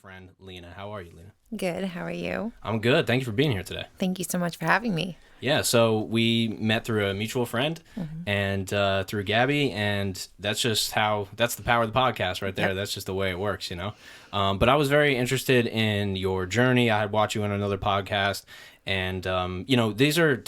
friend, Leena. How are you, Leena? Good. How are you? I'm good. Thank you for being here today. Thank you so much for having me. Yeah, so we met through a mutual friend and through Gabby, and that's the power of the podcast right there. Yep. That's just the way it works, But I was very interested in your journey. I had watched you on another podcast, and, these are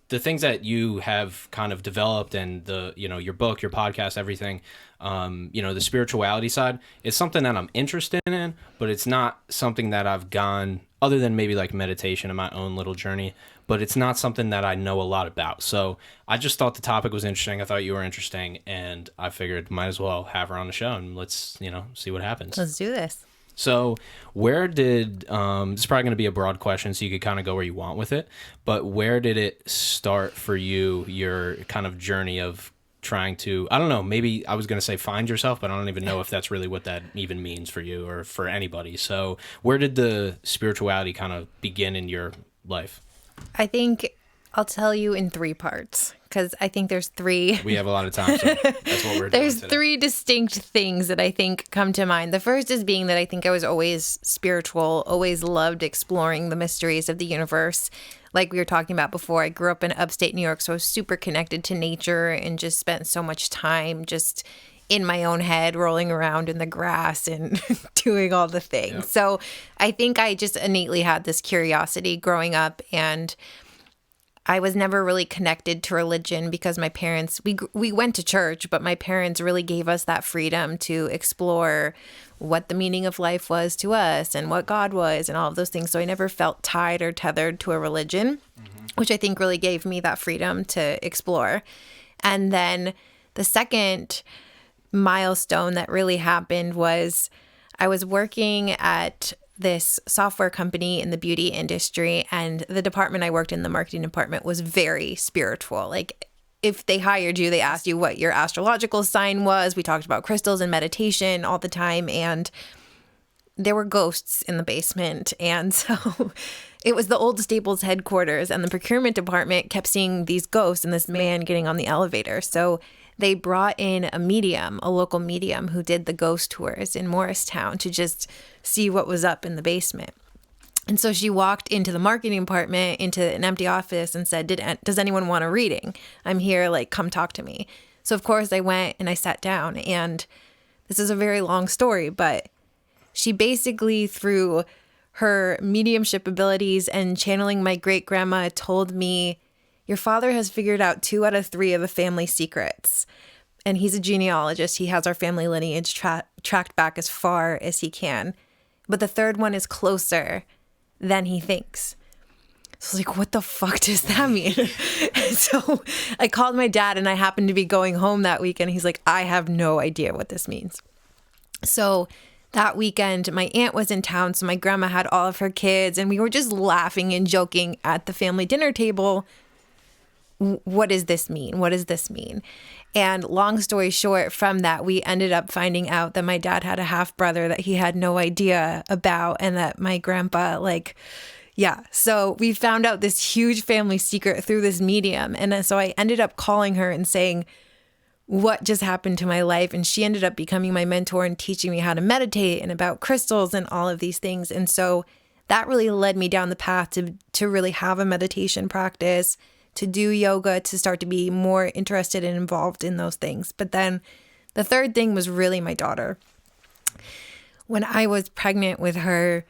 the things that you have kind of developed, and your book, your podcast, everything, the spirituality side. It's something that I'm interested in, but it's not something that I've gone, other than maybe like meditation in my own little journey, but it's not something that I know a lot about. So I just thought the topic was interesting. I thought you were interesting, and I figured might as well have her on the show, and let's, see what happens. Let's do this. So where did, this is probably going to be a broad question, so you could kind of go where you want with it, but where did it start for you, your kind of journey of trying to, I don't know, maybe I was going to say find yourself, but I don't even know if that's really what that even means for you or for anybody. So where did the spirituality kind of begin in your life? I think I'll tell you in 3 parts, because I think there's 3. We have a lot of time, so that's what we're doing There's today. 3 distinct things that I think come to mind. The first is being that I think I was always spiritual, always loved exploring the mysteries of the universe. Like we were talking about before, I grew up in upstate New York, so I was super connected to nature and just spent so much time just in my own head, rolling around in the grass and doing all the things. Yep. So I think I just innately had this curiosity growing up, and I was never really connected to religion because my parents, we went to church, but my parents really gave us that freedom to explore what the meaning of life was to us and what God was and all of those things. So I never felt tied or tethered to a religion, which I think really gave me that freedom to explore. And then the second milestone that really happened was I was working at this software company in the beauty industry, and the department I worked in, the marketing department, was very spiritual. Like, if they hired you, they asked you what your astrological sign was. We talked about crystals and meditation all the time, and there were ghosts in the basement. And so it was the old Staples headquarters, and the procurement department kept seeing these ghosts and this man getting on the elevator. So they brought in a medium, a local medium, who did the ghost tours in Morristown to just see what was up in the basement. And so she walked into the marketing department, into an empty office, and said, does anyone want a reading? I'm here, like, come talk to me. So of course I went and I sat down, and this is a very long story, but she basically, through her mediumship abilities and channeling my great grandma, told me, your father has figured out 2 out of 3 of the family secrets. And he's a genealogist. He has our family lineage tracked back as far as he can. But the 3rd one is closer than he thinks. So I was like, what the fuck does that mean? And so I called my dad, and I happened to be going home that weekend. He's like, I have no idea what this means. So that weekend, my aunt was in town. So my grandma had all of her kids, and we were just laughing and joking at the family dinner table. What does this mean? What does this mean? And long story short, from that, we ended up finding out that my dad had a half brother that he had no idea about, and that my grandpa, so we found out this huge family secret through this medium. And so I ended up calling her and saying, what just happened to my life? And she ended up becoming my mentor and teaching me how to meditate and about crystals and all of these things. And so that really led me down the path to really have a meditation practice, to do yoga, to start to be more interested and involved in those things. But then the 3rd thing was really my daughter. When I was pregnant with her,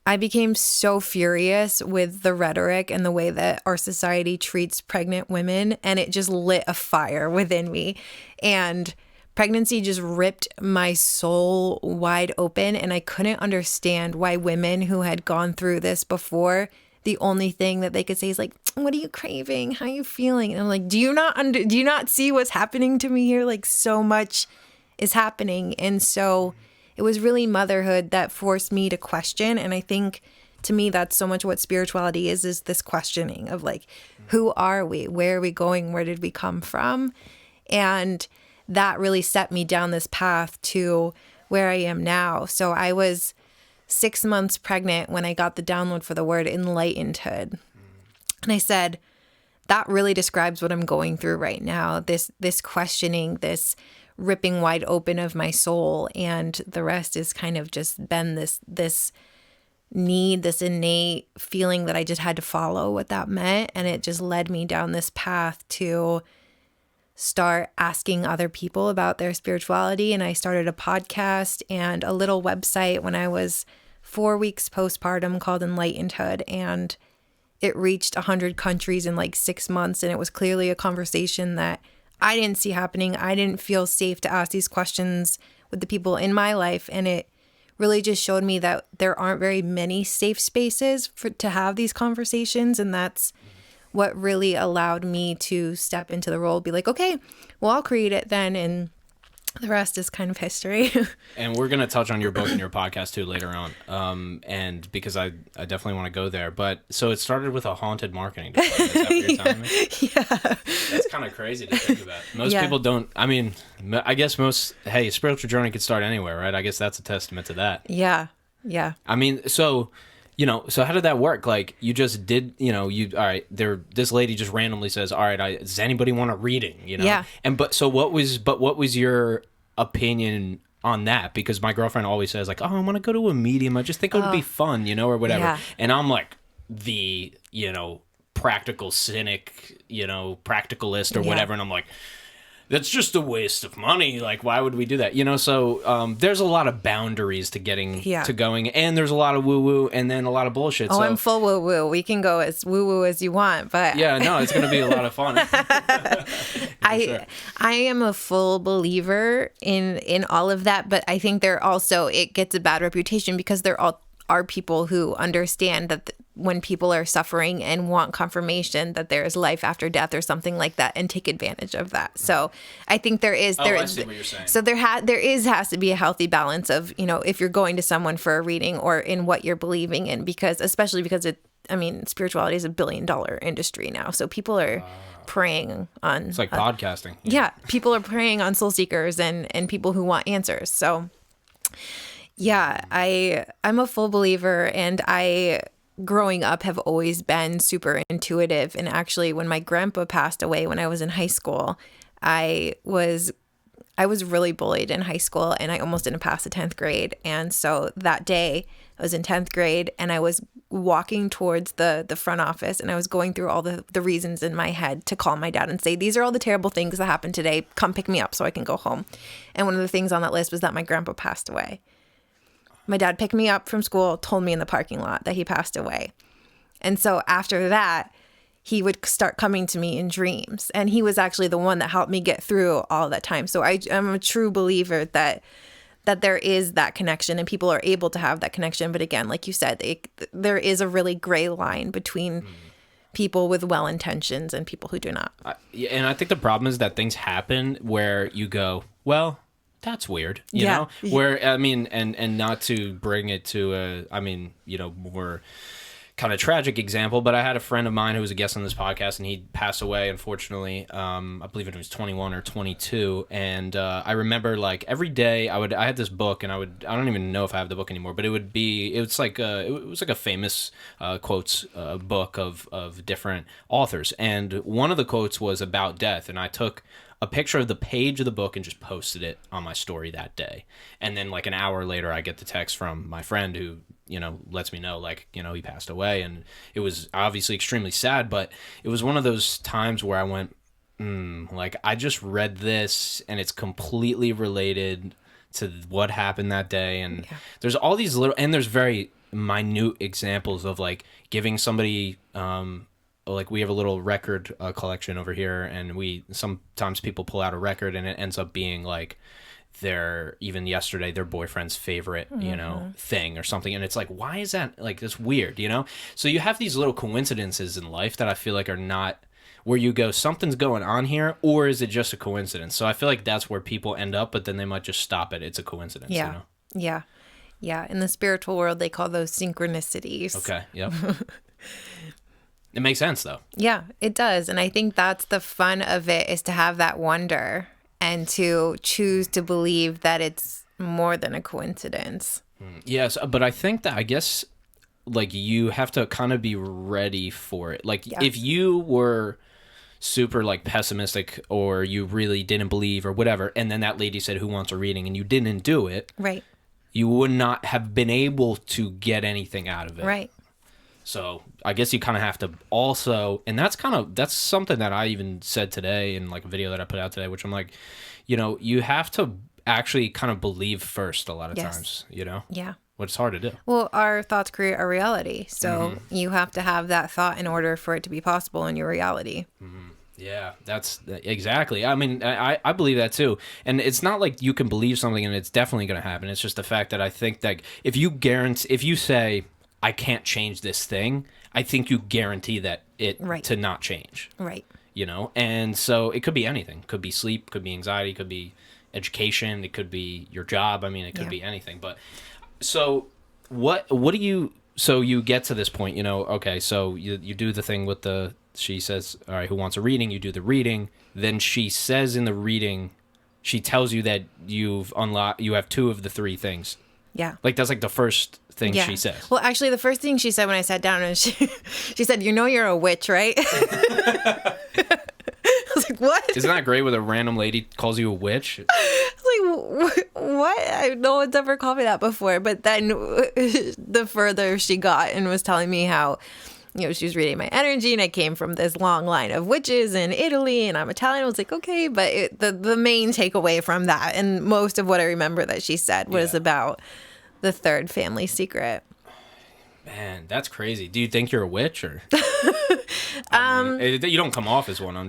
I became so furious with the rhetoric and the way that our society treats pregnant women, and it just lit a fire within me. And pregnancy just ripped my soul wide open, and I couldn't understand why women who had gone through this before, the only thing that they could say is like, what are you craving? How are you feeling? And I'm like, do you not see what's happening to me here? Like, so much is happening. And so it was really motherhood that forced me to question. And I think, to me, that's so much what spirituality is this questioning of like, who are we? Where are we going? Where did we come from? And that really set me down this path to where I am now. So I was 6 months pregnant when I got the download for the word Enlightenedhood. And I said, that really describes what I'm going through right now. This questioning, this ripping wide open of my soul. And the rest has kind of just been this need, this innate feeling that I just had to follow what that meant. And it just led me down this path to start asking other people about their spirituality. And I started a podcast and a little website when I was 4 weeks postpartum called Enlightenedhood. And it reached 100 countries in like 6 months. And it was clearly a conversation that I didn't see happening. I didn't feel safe to ask these questions with the people in my life. And it really just showed me that there aren't very many safe spaces to have these conversations. And that's what really allowed me to step into the role, be like, okay, well, I'll create it then. And the rest is kind of history. And we're going to touch on your book and your podcast too later on. And because I definitely want to go there. But so it started with a haunted marketing department. Is that what you're telling me? Yeah. That's kind of crazy to think about. Most people don't, I mean, I guess hey, spiritual journey could start anywhere, right? I guess that's a testament to that. Yeah. Yeah. I mean, so how did that work? Like, you just did, all right, this lady just randomly says, all right, does anybody want a reading, Yeah. And, what was your opinion on that? Because my girlfriend always says, like, oh, I want to go to a medium. I just think it would be fun, or whatever. Yeah. And I'm like the, practical cynic, practicalist or whatever. And I'm like, that's just a waste of money. Like, why would we do that? So there's a lot of boundaries to getting to going, and there's a lot of woo-woo and then a lot of bullshit. Oh, so, I'm full woo-woo. We can go as woo-woo as you want, but yeah, no, it's going to be a lot of fun. I am a full believer in all of that, but I think it gets a bad reputation because there are people who understand that when people are suffering and want confirmation that there is life after death or something like that, and take advantage of that. So I think there is. I see what you're saying. So has to be a healthy balance of, if you're going to someone for a reading or in what you're believing in, especially because spirituality is $1 billion industry now. So people are preying on. It's like podcasting. Yeah, people are preying on soul seekers and people who want answers. So yeah, I'm a full believer, and growing up have always been super intuitive. And actually, when my grandpa passed away when I was in high school, I was really bullied in high school, and I almost didn't pass the 10th grade. And so that day I was in 10th grade, and I was walking towards the front office, and I was going through all the reasons in my head to call my dad and say, these are all the terrible things that happened today. Come pick me up so I can go home. And one of the things on that list was that my grandpa passed away. My dad picked me up from school, told me in the parking lot that he passed away. And so after that, he would start coming to me in dreams. And he was actually the one that helped me get through all that time. So I'm a true believer that there is that connection, and people are able to have that connection. But again, like you said, there is a really gray line between people with well intentions and people who do not. And I think the problem is that things happen where you go, well, that's weird, you know? Where, and not to bring it to more kind of tragic example, but I had a friend of mine who was a guest on this podcast, and he passed away, unfortunately. I believe it was 21 or 22. And I remember, like, every day I had this book, and I don't even know if I have the book anymore, but it was like a famous quotes book of different authors. And one of the quotes was about death, and I took a picture of the page of the book and just posted it on my story that day. And then like an hour later, I get the text from my friend who, lets me know, like, he passed away. And it was obviously extremely sad, but it was one of those times where I went, like, I just read this and it's completely related to what happened that day. And there's all these there's very minute examples of like giving somebody, like we have a little record collection over here, and sometimes people pull out a record and it ends up being like even yesterday their boyfriend's favorite thing or something, and it's like, why is that? Like, it's weird, so you have these little coincidences in life that I feel like are not where you go, something's going on here, or is it just a coincidence? So I feel like that's where people end up, but then they might just stop it. It's a coincidence. Yeah In the spiritual world, they call those synchronicities. Okay. Yep. It makes sense, though. Yeah, it does. And I think that's the fun of it, is to have that wonder and to choose to believe that it's more than a coincidence. Yes, but I think that, I guess, like, you have to kind of be ready for it. Like, if you were super like pessimistic, or you really didn't believe or whatever, and then that lady said, who wants a reading, and you didn't do it, Right. you would not have been able to get anything out of it. Right. So I guess you kind of have to also, and that's something that I even said today in like a video that I put out today, which I'm like, you have to actually kind of believe first a lot of times, Yeah. Which is hard to do. Well, our thoughts create our reality. So you have to have that thought in order for it to be possible in your reality. Yeah, that's exactly. I mean, I believe that too. And it's not like you can believe something and it's definitely going to happen. It's just the fact that I think that if you say, I can't change this thing, I think you guarantee that to not change. Right. And so it could be anything. Could be sleep, could be anxiety, could be education, it could be your job. I mean, it could be anything. But so what do you, so you get to this point, okay, so you do the thing with she says, all right, who wants a reading? You do the reading. Then she says in the reading, she tells you that you have 2 of the 3 things. Yeah. Like that's like the first thing she says. Well, actually, the first thing she said when I sat down is she said, you're a witch, right? I was like, what? Isn't that great when a random lady calls you a witch? I was like, what? No one's ever called me that before. But then the further she got and was telling me how, she was reading my energy, and I came from this long line of witches in Italy, and I'm Italian. I was like, okay, but the main takeaway from that, and most of what I remember that she said was about the 3rd family secret. Man, that's crazy. Do you think you're a witch, or? You don't come off as one.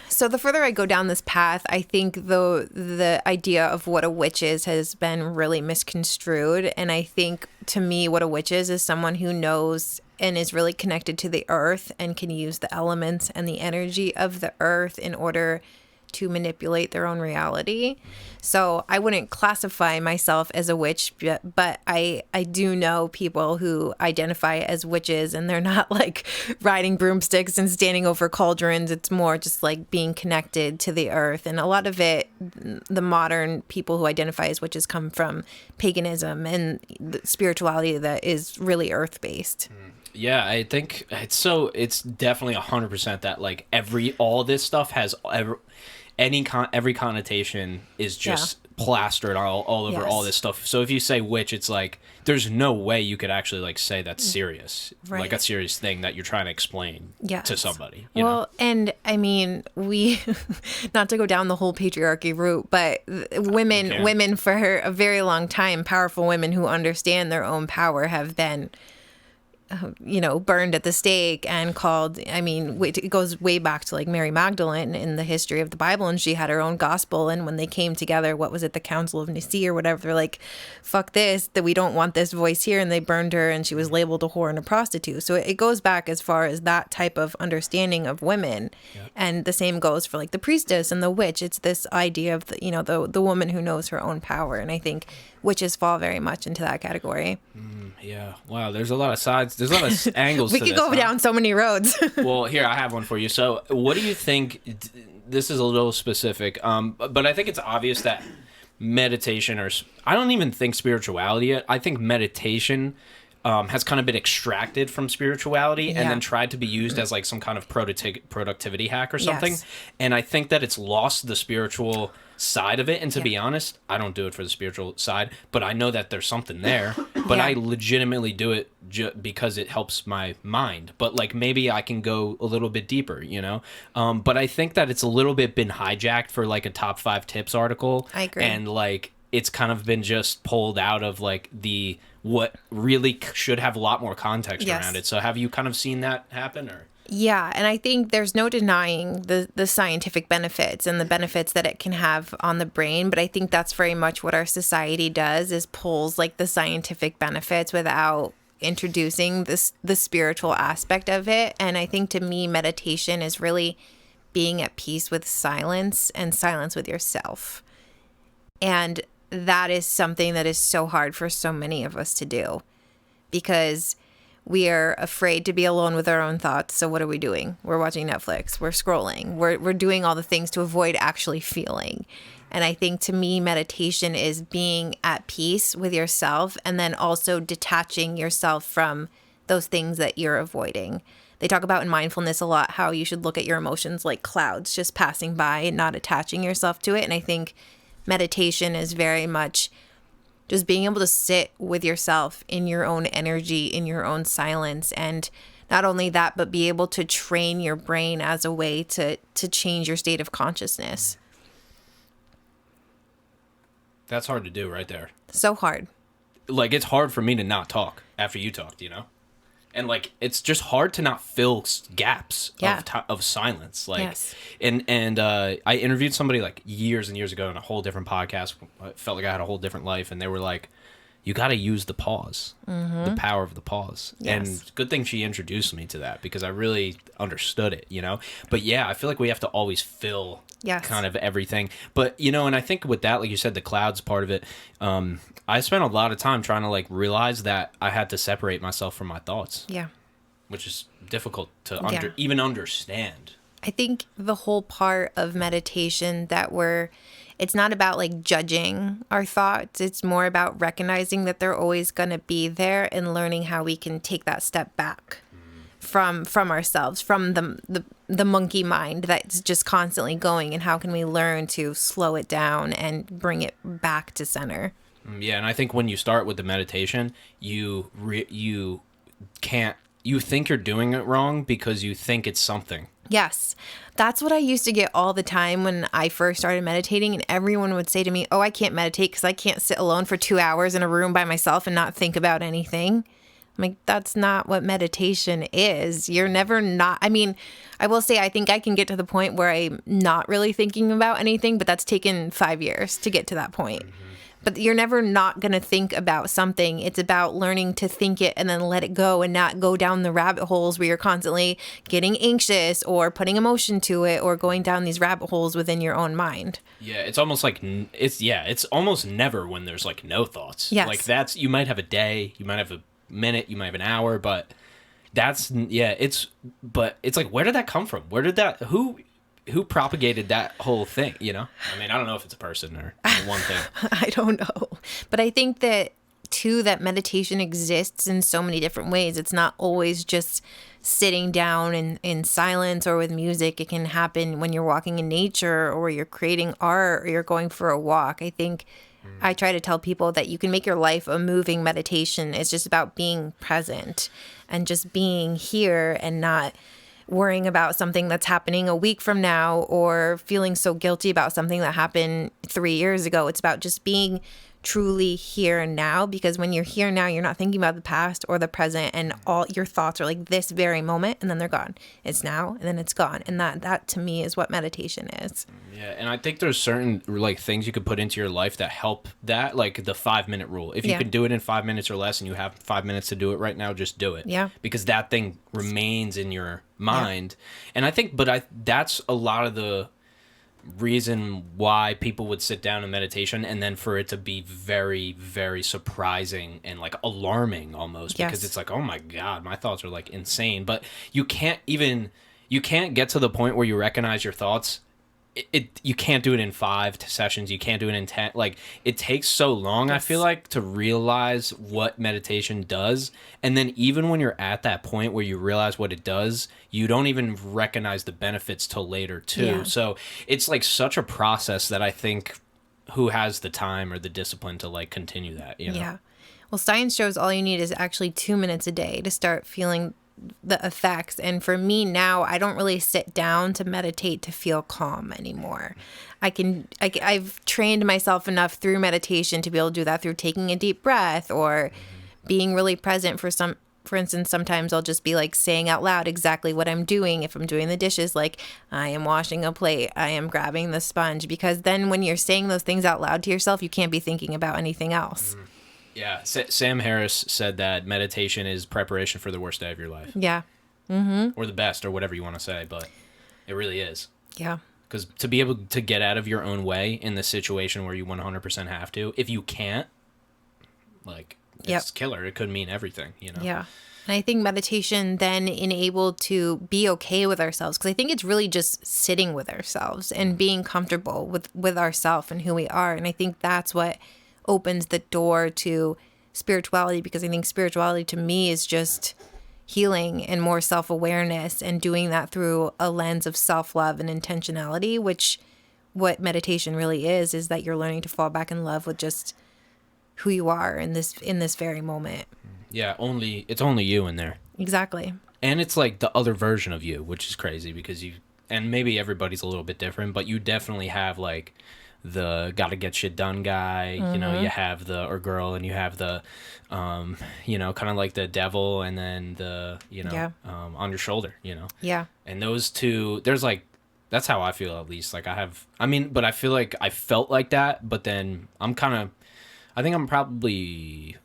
So the further I go down this path, I think the idea of what a witch is has been really misconstrued. And I think to me, what a witch is someone who knows and is really connected to the earth and can use the elements and the energy of the earth in order to manipulate their own reality. So I wouldn't classify myself as a witch, but I do know people who identify as witches, and they're not like riding broomsticks and standing over cauldrons. It's more just like being connected to the earth. And a lot of it, the modern people who identify as witches come from paganism and the spirituality that is really earth-based. Yeah, I think it's definitely 100% that like all this stuff has every connotation is just plastered all over all this stuff. So if you say witch, it's like there's no way you could actually like say that's serious, like a serious thing that you're trying to explain to somebody. You know? And I mean, we not to go down the whole patriarchy route, but women for a very long time, powerful women who understand their own power have been burned at the stake and called, it goes way back to like Mary Magdalene in the history of the Bible, and she had her own gospel. And when they came together, what was it, the Council of Nicaea or whatever, they're like, fuck this, that we don't want this voice here. And they burned her, and she was labeled a whore and a prostitute. So it goes back as far as that type of understanding of women. Yeah. And the same goes for like the priestess and the witch. It's this idea of the woman who knows her own power. And I think witches fall very much into that category. Yeah. Wow. There's a lot of sides. There's a lot of angles. We could go down so many roads. Well, here, I have one for you. So what do you think? This is a little specific, but I think it's obvious that meditation, or I don't even think spirituality yet. I think meditation has kind of been extracted from spirituality and then tried to be used as like some kind of productivity hack or something. Yes. And I think that it's lost the spiritual side of it. And to be honest, I don't do it for the spiritual side, but I know that there's something there. But I legitimately do it because it helps my mind. But like maybe I can go a little bit deeper, But I think that it's a little bit been hijacked for like a top 5 tips article. I agree. And like it's kind of been just pulled out of like what really should have a lot more context around it. So have you kind of seen that happen, or? Yeah, and I think there's no denying the scientific benefits and the benefits that it can have on the brain, but I think that's very much what our society does, is pulls like the scientific benefits without introducing the spiritual aspect of it. And I think to me, meditation is really being at peace with silence and silence with yourself. And that is something that is so hard for so many of us to do, because we are afraid to be alone with our own thoughts. So what are we doing? We're watching Netflix. We're scrolling. We're doing all the things to avoid actually feeling. And I think to me, meditation is being at peace with yourself, and then also detaching yourself from those things that you're avoiding. they talk about in mindfulness a lot how you should look at your emotions like clouds just passing by and not attaching yourself to it. And I think meditation is very much just being able to sit with yourself in your own energy, in your own silence. And not only that, but be able to train your brain as a way to change your state of consciousness. That's hard to do right there. So hard. Like, it's hard for me to not talk after you talked, you know? And, like, it's just hard to not fill gaps of silence. Like, yes. And I interviewed somebody, like, years and years ago on a whole different podcast. I felt like I had a whole different life. And they were like, you got to use the pause, the power of the pause. Yes. And good thing she introduced me to that because I really understood it, you know? But, yeah, I feel like we have to always fill kind of everything. But, you know, and I think with that, like you said, the clouds part of it, I spent a lot of time trying to, like, realize that I had to separate myself from my thoughts. Yeah. Which is difficult to even understand. I think the whole part of meditation it's not about like judging our thoughts. It's more about recognizing that they're always going to be there and learning how we can take that step back from ourselves, from the monkey mind that's just constantly going, and how can we learn to slow it down and bring it back to center. Yeah, and I think when you start with the meditation, you think you're doing it wrong because you think it's something. Yes. That's what I used to get all the time when I first started meditating, and everyone would say to me, oh, I can't meditate because I can't sit alone for 2 hours in a room by myself and not think about anything. I'm like, that's not what meditation is. You're never not. I mean, I will say I think I can get to the point where I'm not really thinking about anything, but that's taken 5 years to get to that point. Mm-hmm. But you're never not going to think about something. It's about learning to think it and then let it go and not go down the rabbit holes where you're constantly getting anxious or putting emotion to it or going down these rabbit holes within your own mind. Yeah, it's almost like it's almost never when there's like no thoughts. Yes. Like you might have a day, you might have a minute, you might have an hour, but it's like, where did that come from? Who propagated that whole thing, you know? I mean, I don't know if it's a person or one thing. I don't know. But I think that, too, that meditation exists in so many different ways. It's not always just sitting down in silence or with music. It can happen when you're walking in nature or you're creating art or you're going for a walk. I think I try to tell people that you can make your life a moving meditation. It's just about being present and just being here and not worrying about something that's happening a week from now or feeling so guilty about something that happened 3 years ago. It's about just being truly here and now, because when you're here now, you're not thinking about the past or the present, and all your thoughts are like this very moment and then they're gone. It's now and then it's gone. And that to me is what meditation is. Yeah, and I think there's certain like things you could put into your life that help that, like the 5-minute rule. If you can do it in 5 minutes or less and you have 5 minutes to do it right now, just do it. Yeah. Because that thing remains in your mind. Yeah. And I think that's a lot of the reason why people would sit down in meditation, and then for it to be very, very surprising and like alarming almost, because it's like, oh my God, my thoughts are like insane. But you can't get to the point where you recognize your thoughts. You can't do it in 5 sessions. You can't do it in 10. Like, it takes so long, I feel like, to realize what meditation does. And then even when you're at that point where you realize what it does, you don't even recognize the benefits till later too. Yeah. So it's like such a process that I think who has the time or the discipline to like continue that, you know? Yeah. Well, science shows all you need is actually 2 minutes a day to start feeling the effects. And for me now, I don't really sit down to meditate to feel calm anymore. I've trained myself enough through meditation to be able to do that through taking a deep breath or being really present. For instance, sometimes I'll just be like saying out loud exactly what I'm doing. If I'm doing the dishes, like I am washing a plate, I am grabbing the sponge, because then when you're saying those things out loud to yourself, you can't be thinking about anything else. Yeah, Sam Harris said that meditation is preparation for the worst day of your life. Yeah. Mm-hmm. Or the best, or whatever you want to say, but it really is. Yeah. Because to be able to get out of your own way in the situation where you 100% have to, if you can't, like, it's killer. It could mean everything, you know? Yeah. And I think meditation then enabled to be okay with ourselves, because I think it's really just sitting with ourselves and being comfortable with ourselves and who we are. And I think that's what opens the door to spirituality, because I think spirituality to me is just healing and more self-awareness, and doing that through a lens of self-love and intentionality, which what meditation really is that you're learning to fall back in love with just who you are in this very moment. Yeah, it's only you in there. Exactly. And it's like the other version of you, which is crazy because and maybe everybody's a little bit different, but you definitely have like the gotta get shit done guy, you know, you have or girl, and you have the, you know, kind of like the devil, and then the, you know, on your shoulder, you know? Yeah. And those two, there's like, that's how I feel at least. Like but I feel like I felt like that, but then I think I'm probably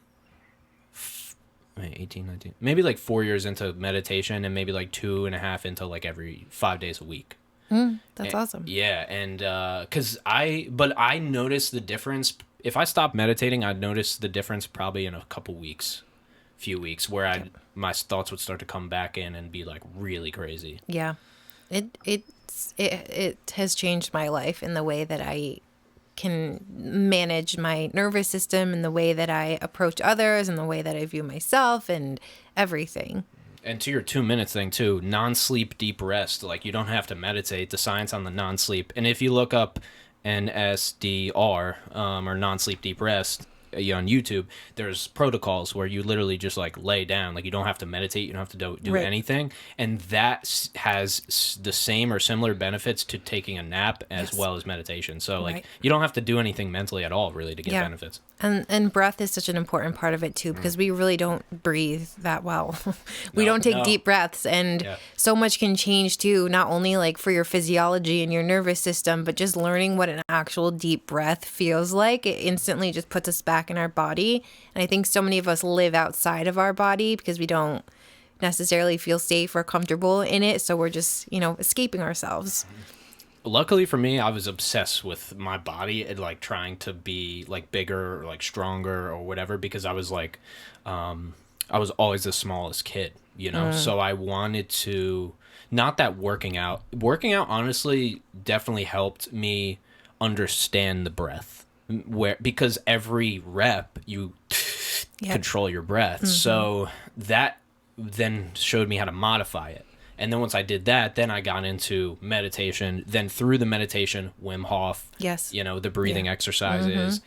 18, 19, maybe like 4 years into meditation, and maybe like 2.5 into like every 5 days a week. That's awesome. Yeah, and but I noticed the difference. If I stopped meditating, I'd notice the difference probably in a few weeks, where my thoughts would start to come back in and be like really crazy. Yeah, it has changed my life in the way that I can manage my nervous system, and the way that I approach others, and the way that I view myself, and everything. And to your 2 minutes thing too, non-sleep deep rest. Like, you don't have to meditate. The science on the non-sleep, and if you look up NSDR or non-sleep deep rest on YouTube, there's protocols where you literally just like lay down. Like, you don't have to meditate, you don't have to do anything, and that has the same or similar benefits to taking a nap as well as meditation. So like you don't have to do anything mentally at all really to get benefits. And breath is such an important part of it too, because we really don't breathe that well. We don't take deep breaths, and so much can change too, not only like for your physiology and your nervous system, but just learning what an actual deep breath feels like. It instantly just puts us back in our body. And I think so many of us live outside of our body because we don't necessarily feel safe or comfortable in it, so we're just, escaping ourselves. Luckily for me, I was obsessed with my body and like trying to be like bigger or like stronger or whatever, because I was like, I was always the smallest kid, so I wanted to, not that working out honestly definitely helped me understand the breath, because every rep you control your breath. So that then showed me how to modify it. And then once I did that, then I got into meditation. Then through the meditation, Wim Hof, the breathing exercises.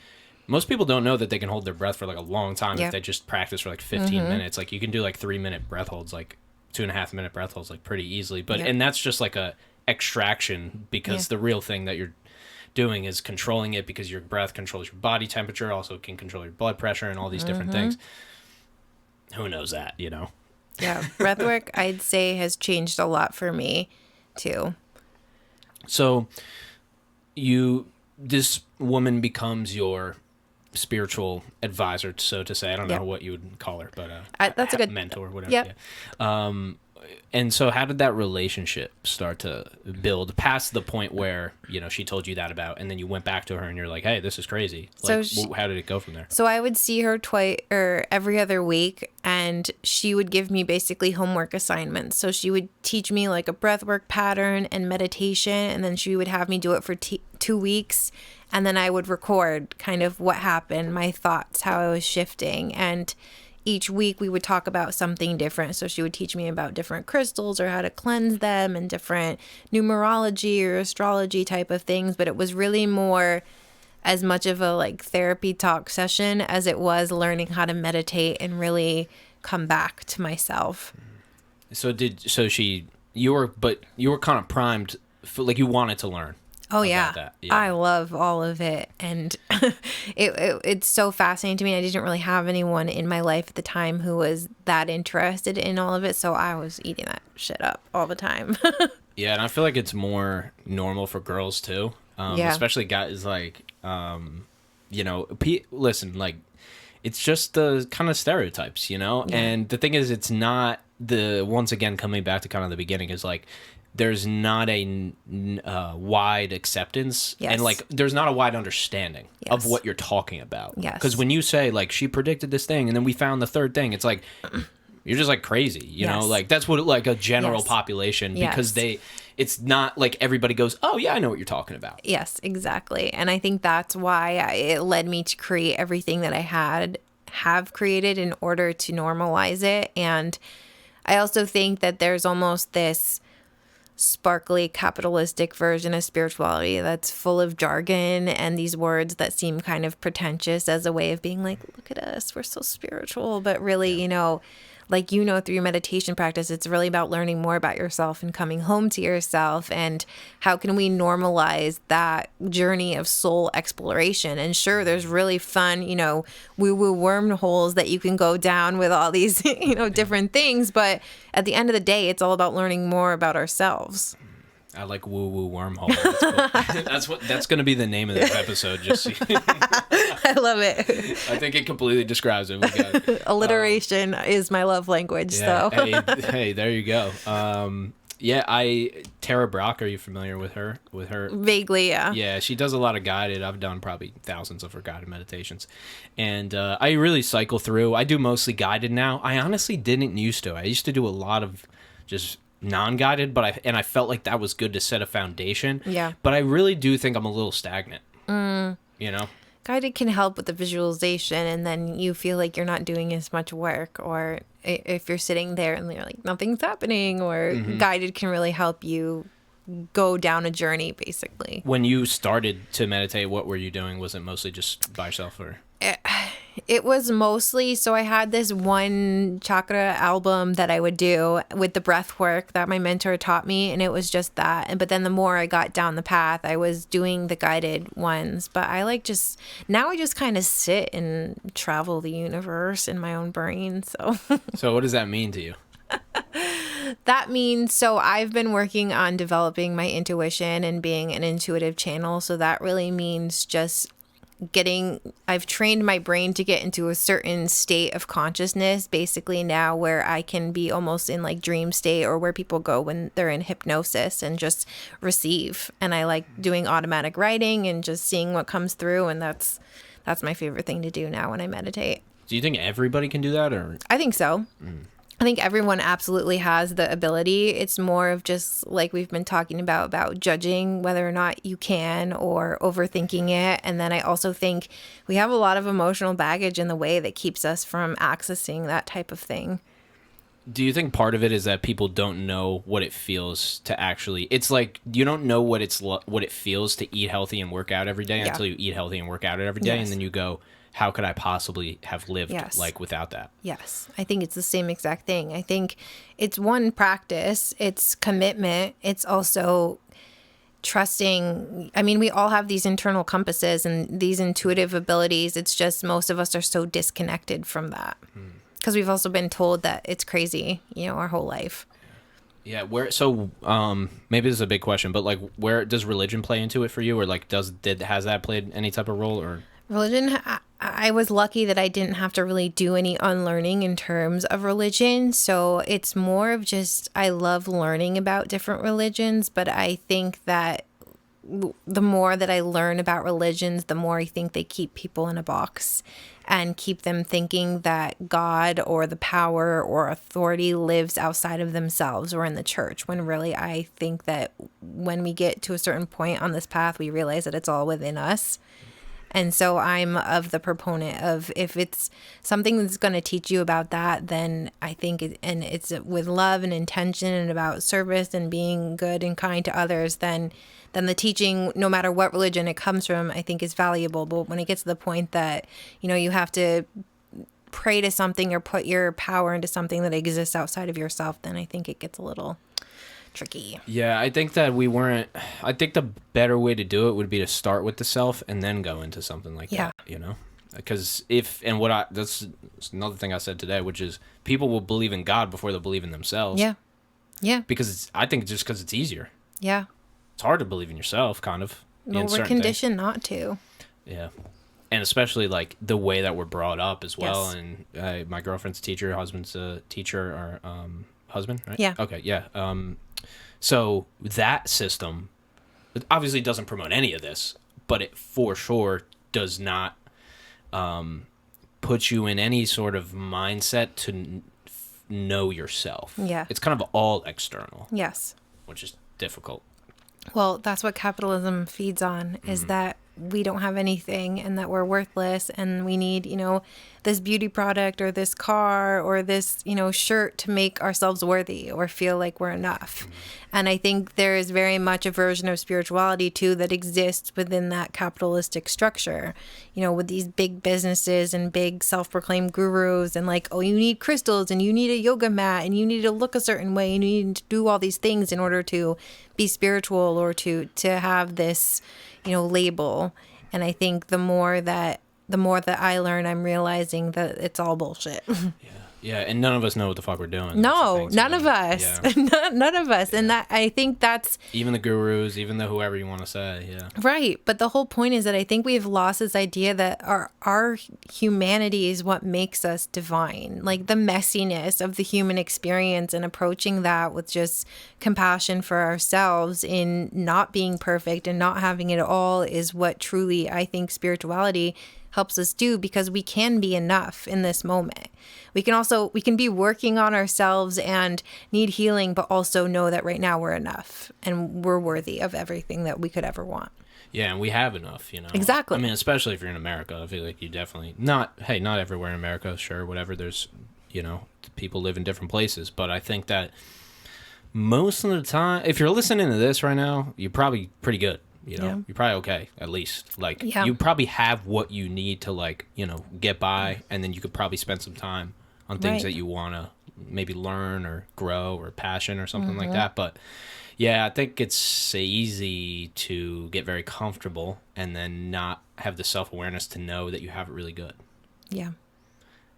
Most people don't know that they can hold their breath for like a long time if they just practice for like 15 minutes. Like, you can do like 3-minute breath holds, like 2.5-minute breath holds, like pretty easily. But and that's just like a extraction, because the real thing that you're doing is controlling it, because your breath controls your body temperature, also can control your blood pressure and all these different things. Who knows that, Yeah, breathwork, I'd say, has changed a lot for me, too. So, this woman becomes your spiritual advisor, so to say. I don't know what you would call her, but that's a good mentor, whatever. Yep. Yeah. And so, how did that relationship start to build past the point where she told you that about, and then you went back to her and you're like, "Hey, this is crazy." Like, how did it go from there? So I would see her twice or every other week, and she would give me basically homework assignments. So she would teach me like a breathwork pattern and meditation, and then she would have me do it for 2 weeks, and then I would record kind of what happened, my thoughts, how I was shifting, and each week we would talk about something different. So she would teach me about different crystals or how to cleanse them, and different numerology or astrology type of things. But it was really more as much of a like therapy talk session as it was learning how to meditate and really come back to myself. So you were kind of primed for, like, you wanted to learn. Oh yeah. I love all of it, and it's so fascinating to me. I didn't really have anyone in my life at the time who was that interested in all of it, so I was eating that shit up all the time. Yeah, and I feel like it's more normal for girls too, especially guys. Like, listen, like, it's just the kind of stereotypes, And the thing is, it's not once again coming back to kind of the beginning, is like, there's not a wide acceptance, and like there's not a wide understanding of what you're talking about. Because when you say like, she predicted this thing and then we found the third thing, it's like, you're just like crazy, you know? Like, that's what like a general population, because it's not like everybody goes, oh yeah, I know what you're talking about. Yes, exactly. And I think that's why it led me to create everything that I have created in order to normalize it. And I also think that there's almost this sparkly capitalistic version of spirituality that's full of jargon and these words that seem kind of pretentious as a way of being like, look at us, we're so spiritual. But really, like, through your meditation practice, it's really about learning more about yourself and coming home to yourself. And how can we normalize that journey of soul exploration? And sure, there's really fun, woo-woo wormholes that you can go down with all these, different things. But at the end of the day, it's all about learning more about ourselves. I like woo-woo wormhole. That's cool. That's going to be the name of this episode. Just so I love it. I think it completely describes it. We got alliteration is my love language. Yeah, So hey, there you go. Tara Brach. Are you familiar with her? Vaguely, yeah. Yeah, she does a lot of guided. I've done probably thousands of her guided meditations, and I really cycle through. I do mostly guided now. I honestly didn't used to. I used to do a lot of just non-guided, but I felt like that was good to set a foundation. Yeah. But I really do think I'm a little stagnant. Guided can help with the visualization, and then you feel like you're not doing as much work, or if you're sitting there and you're like, nothing's happening, or guided can really help you go down a journey, basically. When you started to meditate, what were you doing? Was it mostly just by yourself, or? It was mostly, so I had this one chakra album that I would do with the breath work that my mentor taught me, and it was just that. But then the more I got down the path, I was doing the guided ones. But I now I just kind of sit and travel the universe in my own brain. So what does that mean to you? That means, so I've been working on developing my intuition and being an intuitive channel. So that really means just I've trained my brain to get into a certain state of consciousness basically now, where I can be almost in like dream state, or where people go when they're in hypnosis, and just receive. And I like doing automatic writing and just seeing what comes through. And that's my favorite thing to do now when I meditate. Do you think everybody can do that, or? I think so. I think everyone absolutely has the ability. It's more of just like we've been talking about judging whether or not you can, or overthinking it. And then I also think we have a lot of emotional baggage in the way that keeps us from accessing that type of thing. Do you think part of it is that people don't know what it feels to actually? It's like you don't know what it feels to eat healthy and work out every day until you eat healthy and work out every day, and then you go, how could I possibly have lived like without that? Yes. I think it's the same exact thing. I think it's one practice, it's commitment, it's also trusting. I mean, we all have these internal compasses and these intuitive abilities. It's just most of us are so disconnected from that because we've also been told that it's crazy, our whole life. Yeah, maybe this is a big question, but like, where does religion play into it for you, or like has that played any type of role? Or religion, I was lucky that I didn't have to really do any unlearning in terms of religion. So it's more of just, I love learning about different religions, but I think that the more that I learn about religions, the more I think they keep people in a box and keep them thinking that God or the power or authority lives outside of themselves or in the church, when really I think that when we get to a certain point on this path, we realize that it's all within us. And so I'm of the proponent of, if it's something that's going to teach you about that, then I think it's with love and intention and about service and being good and kind to others, then the teaching, no matter what religion it comes from, I think is valuable. But when it gets to the point that, you have to pray to something or put your power into something that exists outside of yourself, then I think it gets a little tricky. Yeah, I think that I think the better way to do it would be to start with the self and then go into something like that, because that's another thing I said today, which is people will believe in God before they'll believe in themselves. Yeah. Because I think just because it's easier. Yeah. It's hard to believe in yourself, kind of. Well, we're conditioned not to. Yeah. And especially like the way that we're brought up as well. Yes. And my girlfriend's a teacher, husband's a teacher, or husband, right? Yeah. Okay, yeah. So that system obviously doesn't promote any of this, but it for sure does not put you in any sort of mindset to know yourself. Yeah. It's kind of all external. Yes. Which is difficult. Well, that's what capitalism feeds on, is that we don't have anything and that we're worthless and we need, this beauty product or this car or this, shirt to make ourselves worthy or feel like we're enough. And I think there is very much a version of spirituality too that exists within that capitalistic structure, with these big businesses and big self-proclaimed gurus and like, oh, you need crystals and you need a yoga mat and you need to look a certain way and you need to do all these things in order to be spiritual or to have this, label. And I think the more that I learn, I'm realizing that it's all bullshit. Yeah, and none of us know what the fuck we're doing. No, none of us. Yeah. None of us. Yeah. And that, I think that's... Even the gurus, even the whoever you want to say, yeah. Right. But the whole point is that I think we've lost this idea that our humanity is what makes us divine. Like the messiness of the human experience and approaching that with just compassion for ourselves in not being perfect and not having it all is what truly, I think, spirituality helps us do, because we can be enough in this moment. We can be working on ourselves and need healing, but also know that right now we're enough and we're worthy of everything that we could ever want. Yeah, and we have enough, Exactly. I mean, especially if you're in America, I feel like you definitely not everywhere in America, sure, whatever. There's, people live in different places, but I think that most of the time, if you're listening to this right now, you're probably pretty good. You're probably okay, at least. Like, you probably have what you need to, get by, and then you could probably spend some time on things that you want to maybe learn or grow or passion or something like that. But, yeah, I think it's easy to get very comfortable and then not have the self-awareness to know that you have it really good. Yeah.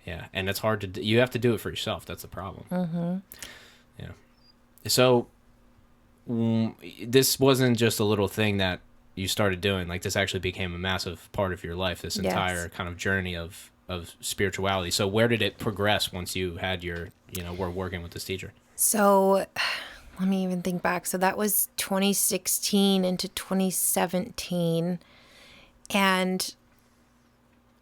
Yeah, and it's hard to... You have to do it for yourself. That's the problem. Yeah. So... this wasn't just a little thing that you started doing. Like, this actually became a massive part of your life, this entire kind of journey of spirituality. So where did it progress once you had your, were working with this teacher? So let me even think back. So that was 2016 into 2017. And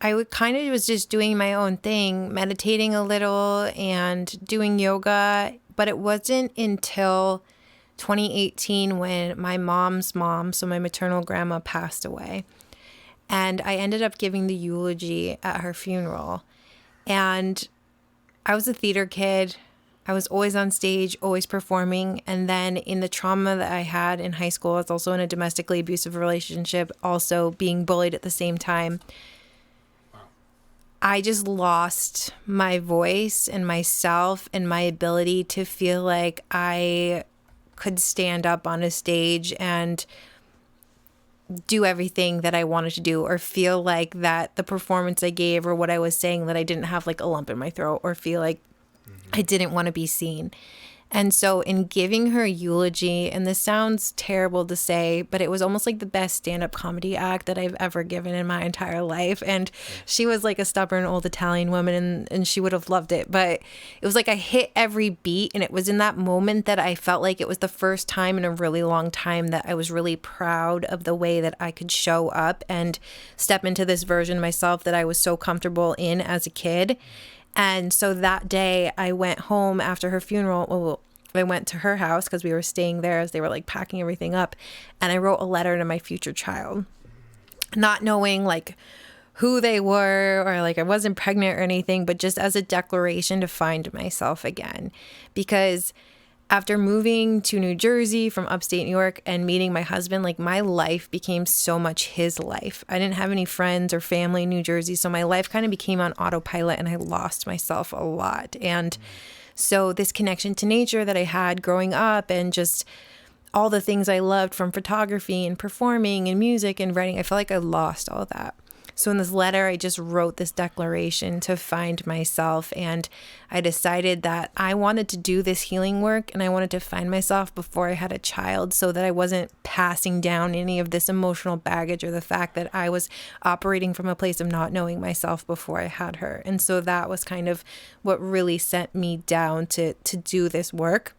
I was just doing my own thing, meditating a little and doing yoga. But it wasn't until 2018 when my mom's mom, so my maternal grandma, passed away. And I ended up giving the eulogy at her funeral. And I was a theater kid. I was always on stage, always performing. And then in the trauma that I had in high school, I was also in a domestically abusive relationship, also being bullied at the same time. I just lost my voice and myself and my ability to feel like I could stand up on a stage and do everything that I wanted to do, or feel like that the performance I gave or what I was saying, that I didn't have like a lump in my throat, or feel like I didn't want to be seen. And so in giving her eulogy, and this sounds terrible to say, but it was almost like the best stand-up comedy act that I've ever given in my entire life. And she was like a stubborn old Italian woman, and she would have loved it. But it was like I hit every beat, and it was in that moment that I felt like it was the first time in a really long time that I was really proud of the way that I could show up and step into this version of myself that I was so comfortable in as a kid. And so that day I went home after her funeral. Well, I went to her house because we were staying there as they were like packing everything up. And I wrote a letter to my future child, not knowing like who they were, or like I wasn't pregnant or anything, but just as a declaration to find myself again. Because after moving to New Jersey from upstate New York and meeting my husband, like my life became so much his life. I didn't have any friends or family in New Jersey, so my life kind of became on autopilot, and I lost myself a lot. And so this connection to nature that I had growing up, and just all the things I loved from photography and performing and music and writing, I felt like I lost all that. So in this letter, I just wrote this declaration to find myself, and I decided that I wanted to do this healing work, and I wanted to find myself before I had a child, so that I wasn't passing down any of this emotional baggage, or the fact that I was operating from a place of not knowing myself before I had her. And so that was kind of what really sent me down to do this work.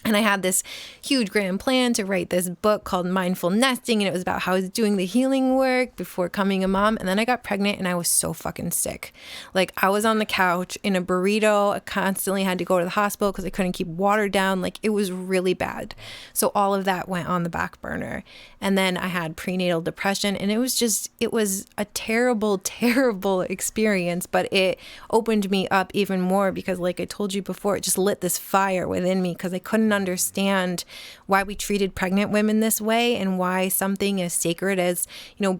And I had this huge grand plan to write this book called Mindful Nesting. And it was about how I was doing the healing work before becoming a mom. And then I got pregnant and I was so fucking sick. Like I was on the couch in a burrito. I constantly had to go to the hospital because I couldn't keep water down. Like it was really bad. So all of that went on the back burner. And then I had prenatal depression. And it was a terrible, terrible experience. But it opened me up even more because like I told you before, it just lit this fire within me because I couldn't understand why we treated pregnant women this way and why something as sacred as,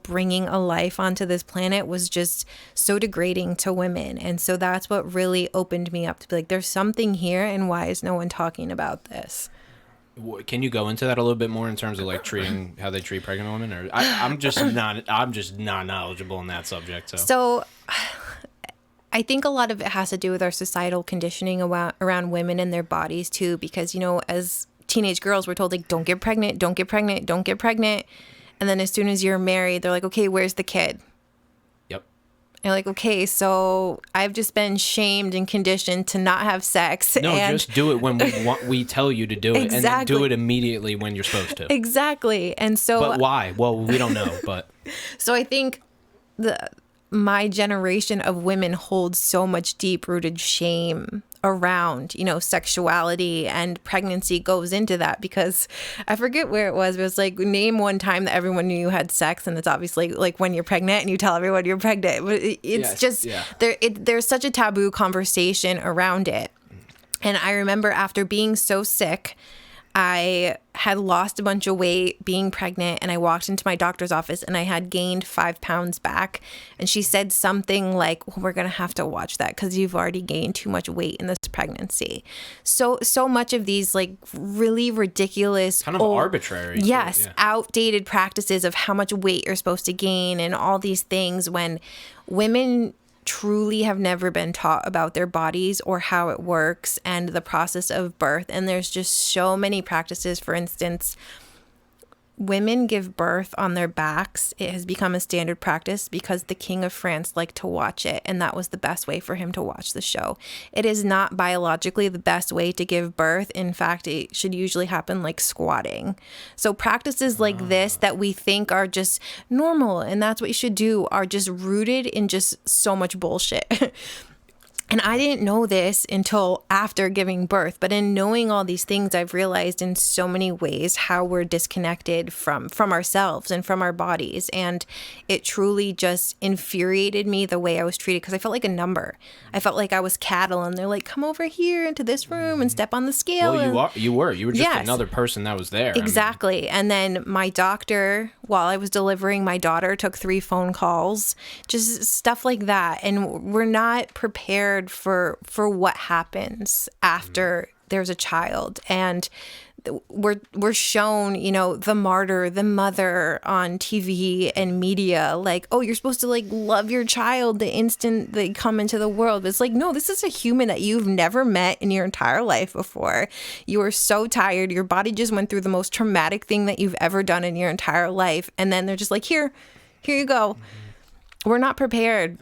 bringing a life onto this planet was just so degrading to women. And so that's what really opened me up to be like, there's something here, and why is no one talking about this? Can you go into that a little bit more in terms of like treating how they treat pregnant women? Or I'm just not knowledgeable in that subject. So I think a lot of it has to do with our societal conditioning around women and their bodies too, because, as teenage girls, we're told like, don't get pregnant, don't get pregnant, don't get pregnant. And then as soon as you're married, they're like, okay, where's the kid? Yep. And you're like, okay, so I've just been shamed and conditioned to not have sex. No, just do it when we tell you to do it. Exactly. And then do it immediately when you're supposed to. Exactly. And so. But why? Well, we don't know, but. So I think my generation of women holds so much deep-rooted shame around, sexuality, and pregnancy goes into that because I forget where it was. It was like, name one time that everyone knew you had sex, and it's obviously like when you're pregnant and you tell everyone you're pregnant. There's such a taboo conversation around it. And I remember after being so sick, I had lost a bunch of weight being pregnant, and I walked into my doctor's office and I had gained 5 pounds back. And she said something like, well, we're going to have to watch that because you've already gained too much weight in this pregnancy. So much of these like really ridiculous, kind of arbitrary. Yes. Yeah. Outdated practices of how much weight you're supposed to gain and all these things when women truly have never been taught about their bodies or how it works and the process of birth. And there's just so many practices. For instance, women give birth on their backs. It has become a standard practice because the King of France liked to watch it, and that was the best way for him to watch the show. It is not biologically the best way to give birth. In fact, it should usually happen like squatting. So practices like this that we think are just normal and that's what you should do are just rooted in just so much bullshit. And I didn't know this until after giving birth, but in knowing all these things, I've realized in so many ways how we're disconnected from ourselves and from our bodies. And it truly just infuriated me the way I was treated because I felt like a number. I felt like I was cattle, and they're like, come over here into this room and step on the scale. Well, you were just another person that was there. Exactly. And then my doctor, while I was delivering my daughter, took 3 phone calls, just stuff like that. And we're not prepared for what happens after there's a child. And we're shown, the martyr, the mother on TV and media, like, oh, you're supposed to like love your child the instant they come into the world. But it's like, no, this is a human that you've never met in your entire life before. You are so tired. Your body just went through the most traumatic thing that you've ever done in your entire life. And then they're just like, here you go. We're not prepared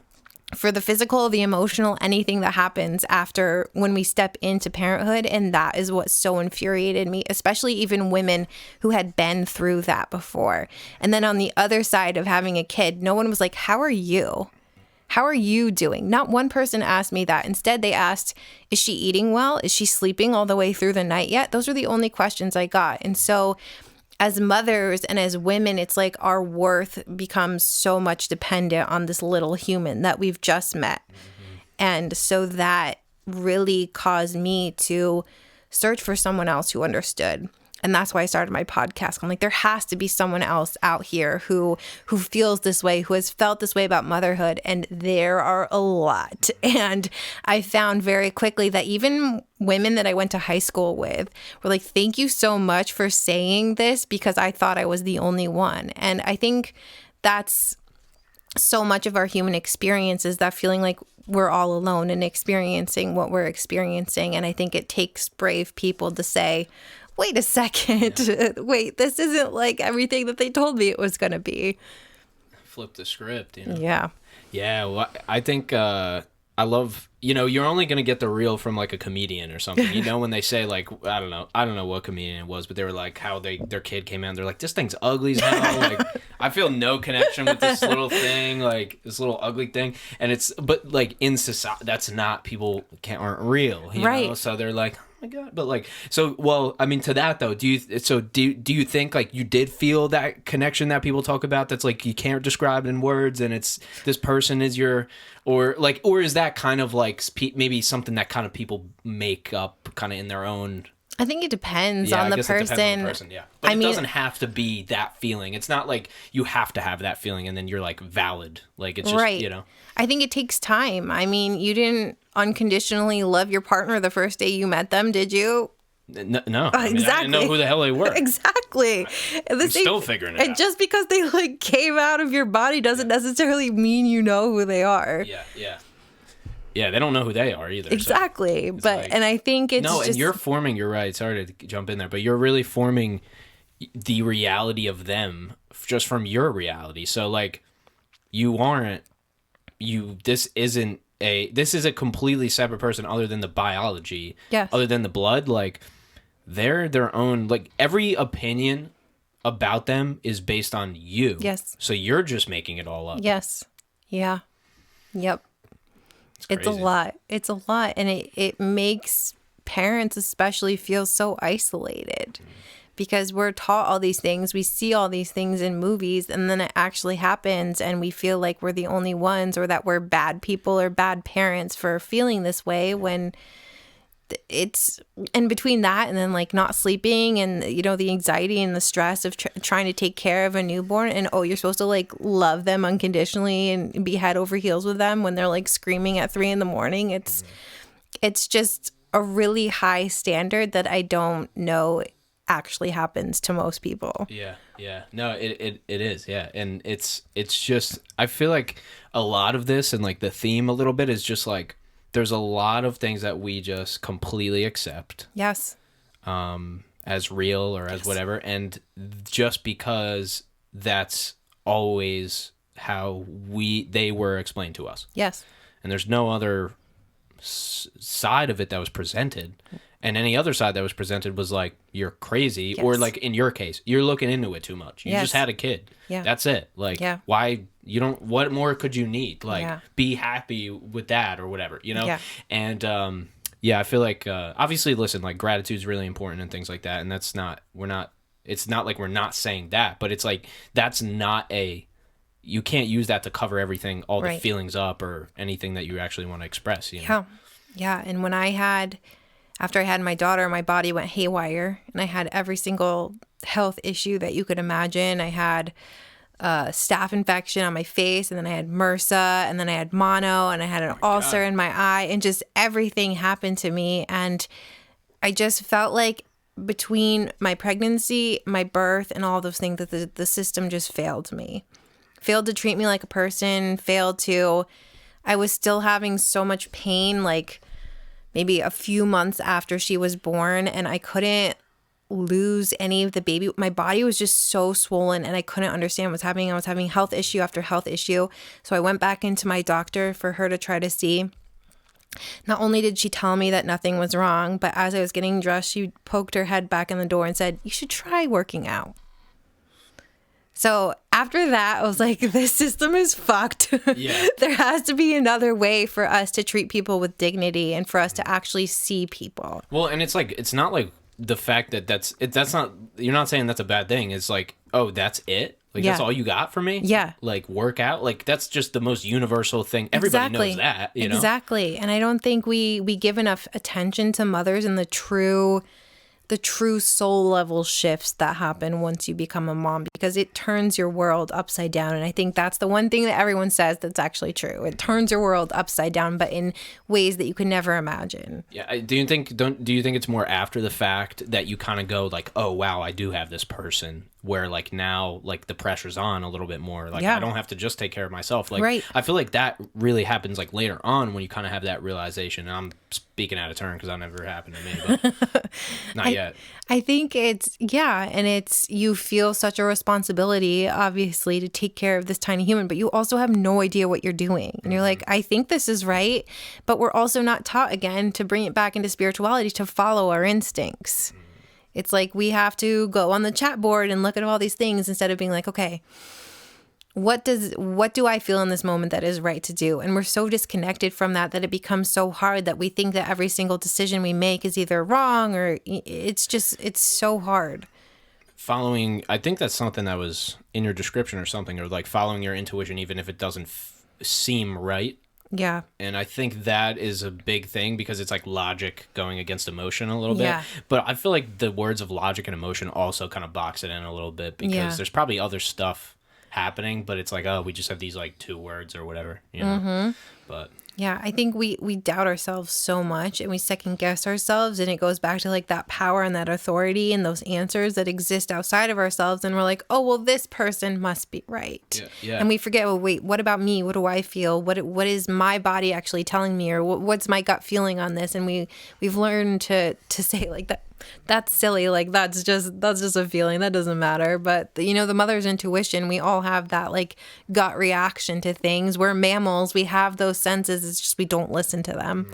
for the physical, the emotional, anything that happens after when we step into parenthood. And that is what so infuriated me, especially even women who had been through that before. And then on the other side of having a kid, no one was like, how are you? How are you doing? Not one person asked me that. Instead, they asked, is she eating well? Is she sleeping all the way through the night yet? Those are the only questions I got. And so as mothers and as women, it's like our worth becomes so much dependent on this little human that we've just met. Mm-hmm. And so that really caused me to search for someone else who understood. And that's why I started my podcast. I'm like, there has to be someone else out here who feels this way, who has felt this way about motherhood. And there are a lot. And I found very quickly that even women that I went to high school with were like, thank you so much for saying this, because I thought I was the only one. And I think that's so much of our human experience, is that feeling like we're all alone and experiencing what we're experiencing. And I think it takes brave people to say, wait a second, wait, this isn't like everything that they told me it was going to be. Flip the script, Yeah. Yeah, well, I think I I love, you're only going to get the real from like a comedian or something. When they say like, I don't know what comedian it was, but they were like how their kid came out and they're like, this thing's ugly as hell. Like, I feel no connection with this little thing, like this little ugly thing. And but like in society, that's not, people aren't real, right? So they're like, oh my God. But like, so, well, I mean, to that though, do you think like you did feel that connection that people talk about that's like you can't describe in words, and it's this person is or is that kind of like maybe something that kind of people make up kind of in their own? I think it depends on the person. It depends on the person, yeah. But it doesn't have to be that feeling. It's not like you have to have that feeling and then you're like valid. Like it's just, right. I think it takes time. I mean, you didn't unconditionally love your partner the first day you met them, did you? No. Exactly. I didn't know who the hell they were. Exactly. I'm still figuring it out. And just because they like came out of your body doesn't necessarily mean you know who they are. Yeah, they don't know who they are either. Exactly. So and I think it's and you're forming, you're right, sorry to jump in there, but you're really forming the reality of them just from your reality. So like this is a completely separate person other than the biology. Yes. Other than the blood, like they're their own, like every opinion about them is based on you. Yes. So you're just making it all up. Yes. Yeah. Yep. It's a lot. It's a lot. And it makes parents especially feel so isolated because we're taught all these things. We see all these things in movies, and then it actually happens and we feel like we're the only ones, or that we're bad people or bad parents for feeling this way, when it's in between that and then like not sleeping and the anxiety and the stress of trying to take care of a newborn, and you're supposed to like love them unconditionally and be head over heels with them when they're like screaming at 3 a.m. It's just a really high standard that I don't know actually happens to most people. Yeah. No, it is. Yeah. And it's just, I feel like a lot of this, and like the theme a little bit, is just like there's a lot of things that we just completely accept. Yes. As real or as whatever. And just because that's always how they were explained to us. Yes. And there's no other side of it that was presented. And any other side that was presented was like, you're crazy. Yes. Or like in your case, you're looking into it too much. You just had a kid. Yeah. That's it. Like, why what more could you need? Like, be happy with that or whatever, Yeah. And, I feel like, obviously, listen, like gratitude is really important and things like that. And it's not like we're not saying that, but it's like, that's not you can't use that to cover everything, all the feelings up or anything that you actually want to express, Yeah. Yeah. And after I had my daughter, my body went haywire, and I had every single health issue that you could imagine. I had a staph infection on my face, and then I had MRSA, and then I had mono, and I had an ulcer in my eye, and just everything happened to me. And I just felt like between my pregnancy, my birth, and all those things, that the system just failed me. Failed to treat me like a person, I was still having so much pain, like maybe a few months after she was born, and I couldn't lose any of the baby. My body was just so swollen, and I couldn't understand what was happening. I was having health issue after health issue. So I went back into my doctor for her to try to see. Not only did she tell me that nothing was wrong, but as I was getting dressed, she poked her head back in the door and said, "You should try working out." So after that, I was like, this system is fucked. Yeah. There has to be another way for us to treat people with dignity and for us to actually see people. Well, and it's like, it's not like the fact that that's not, you're not saying that's a bad thing. It's like, oh, that's it? Like, that's all you got for me? Yeah. Like, work out? Like, that's just the most universal thing. Everybody knows that, you know? Exactly. And I don't think we give enough attention to mothers and the true soul level shifts that happen once you become a mom, because it turns your world upside down. And I think that's the one thing that everyone says that's actually true. It turns your world upside down, but in ways that you could never imagine. Yeah. Do you think it's more after the fact that you kind of go like, oh, wow, I do have this person, where like now like the pressure's on a little bit more, like I don't have to just take care of myself, like I feel like that really happens like later on when you kind of have that realization. And I'm speaking out of turn because that never happened to me, but not yet. I think and it's, you feel such a responsibility, obviously, to take care of this tiny human, but you also have no idea what you're doing. And you're like, I think this is right, but we're also not taught, again, to bring it back into spirituality, to follow our instincts. It's like we have to go on the chat board and look at all these things instead of being like, okay, what do I feel in this moment that is right to do? And we're so disconnected from that it becomes so hard that we think that every single decision we make is either wrong or it's so hard. I think that's something that was in your description or something, or like following your intuition, even if it doesn't seem right. Yeah. And I think that is a big thing because it's like logic going against emotion a little bit. Yeah. But I feel like the words of logic and emotion also kind of box it in a little bit because there's probably other stuff happening, but it's like, oh, we just have these like 2 words or whatever, you know. But yeah, I think we doubt ourselves so much and we second guess ourselves, and it goes back to like that power and that authority and those answers that exist outside of ourselves, and we're like, oh, well, this person must be right. Yeah. And we forget, well, wait, what about me? What do I feel? What is my body actually telling me, or what's my gut feeling on this? And we've learned to say like that. That's silly. Like that's just a feeling that doesn't matter. But the mother's intuition, we all have that like gut reaction to things. We're mammals. We have those senses. It's just we don't listen to them.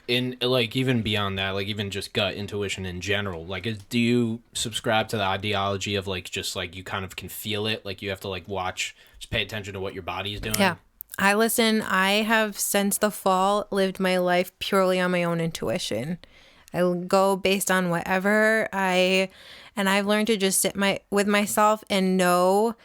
In like even beyond that, like even just gut intuition in general, like do you subscribe to the ideology of like just like you kind of can feel it, like you have to like watch, just pay attention to what your body is doing? Yeah. I listen. I have since the fall lived my life purely on my own intuition. I go based on whatever I've learned to just sit with myself and know,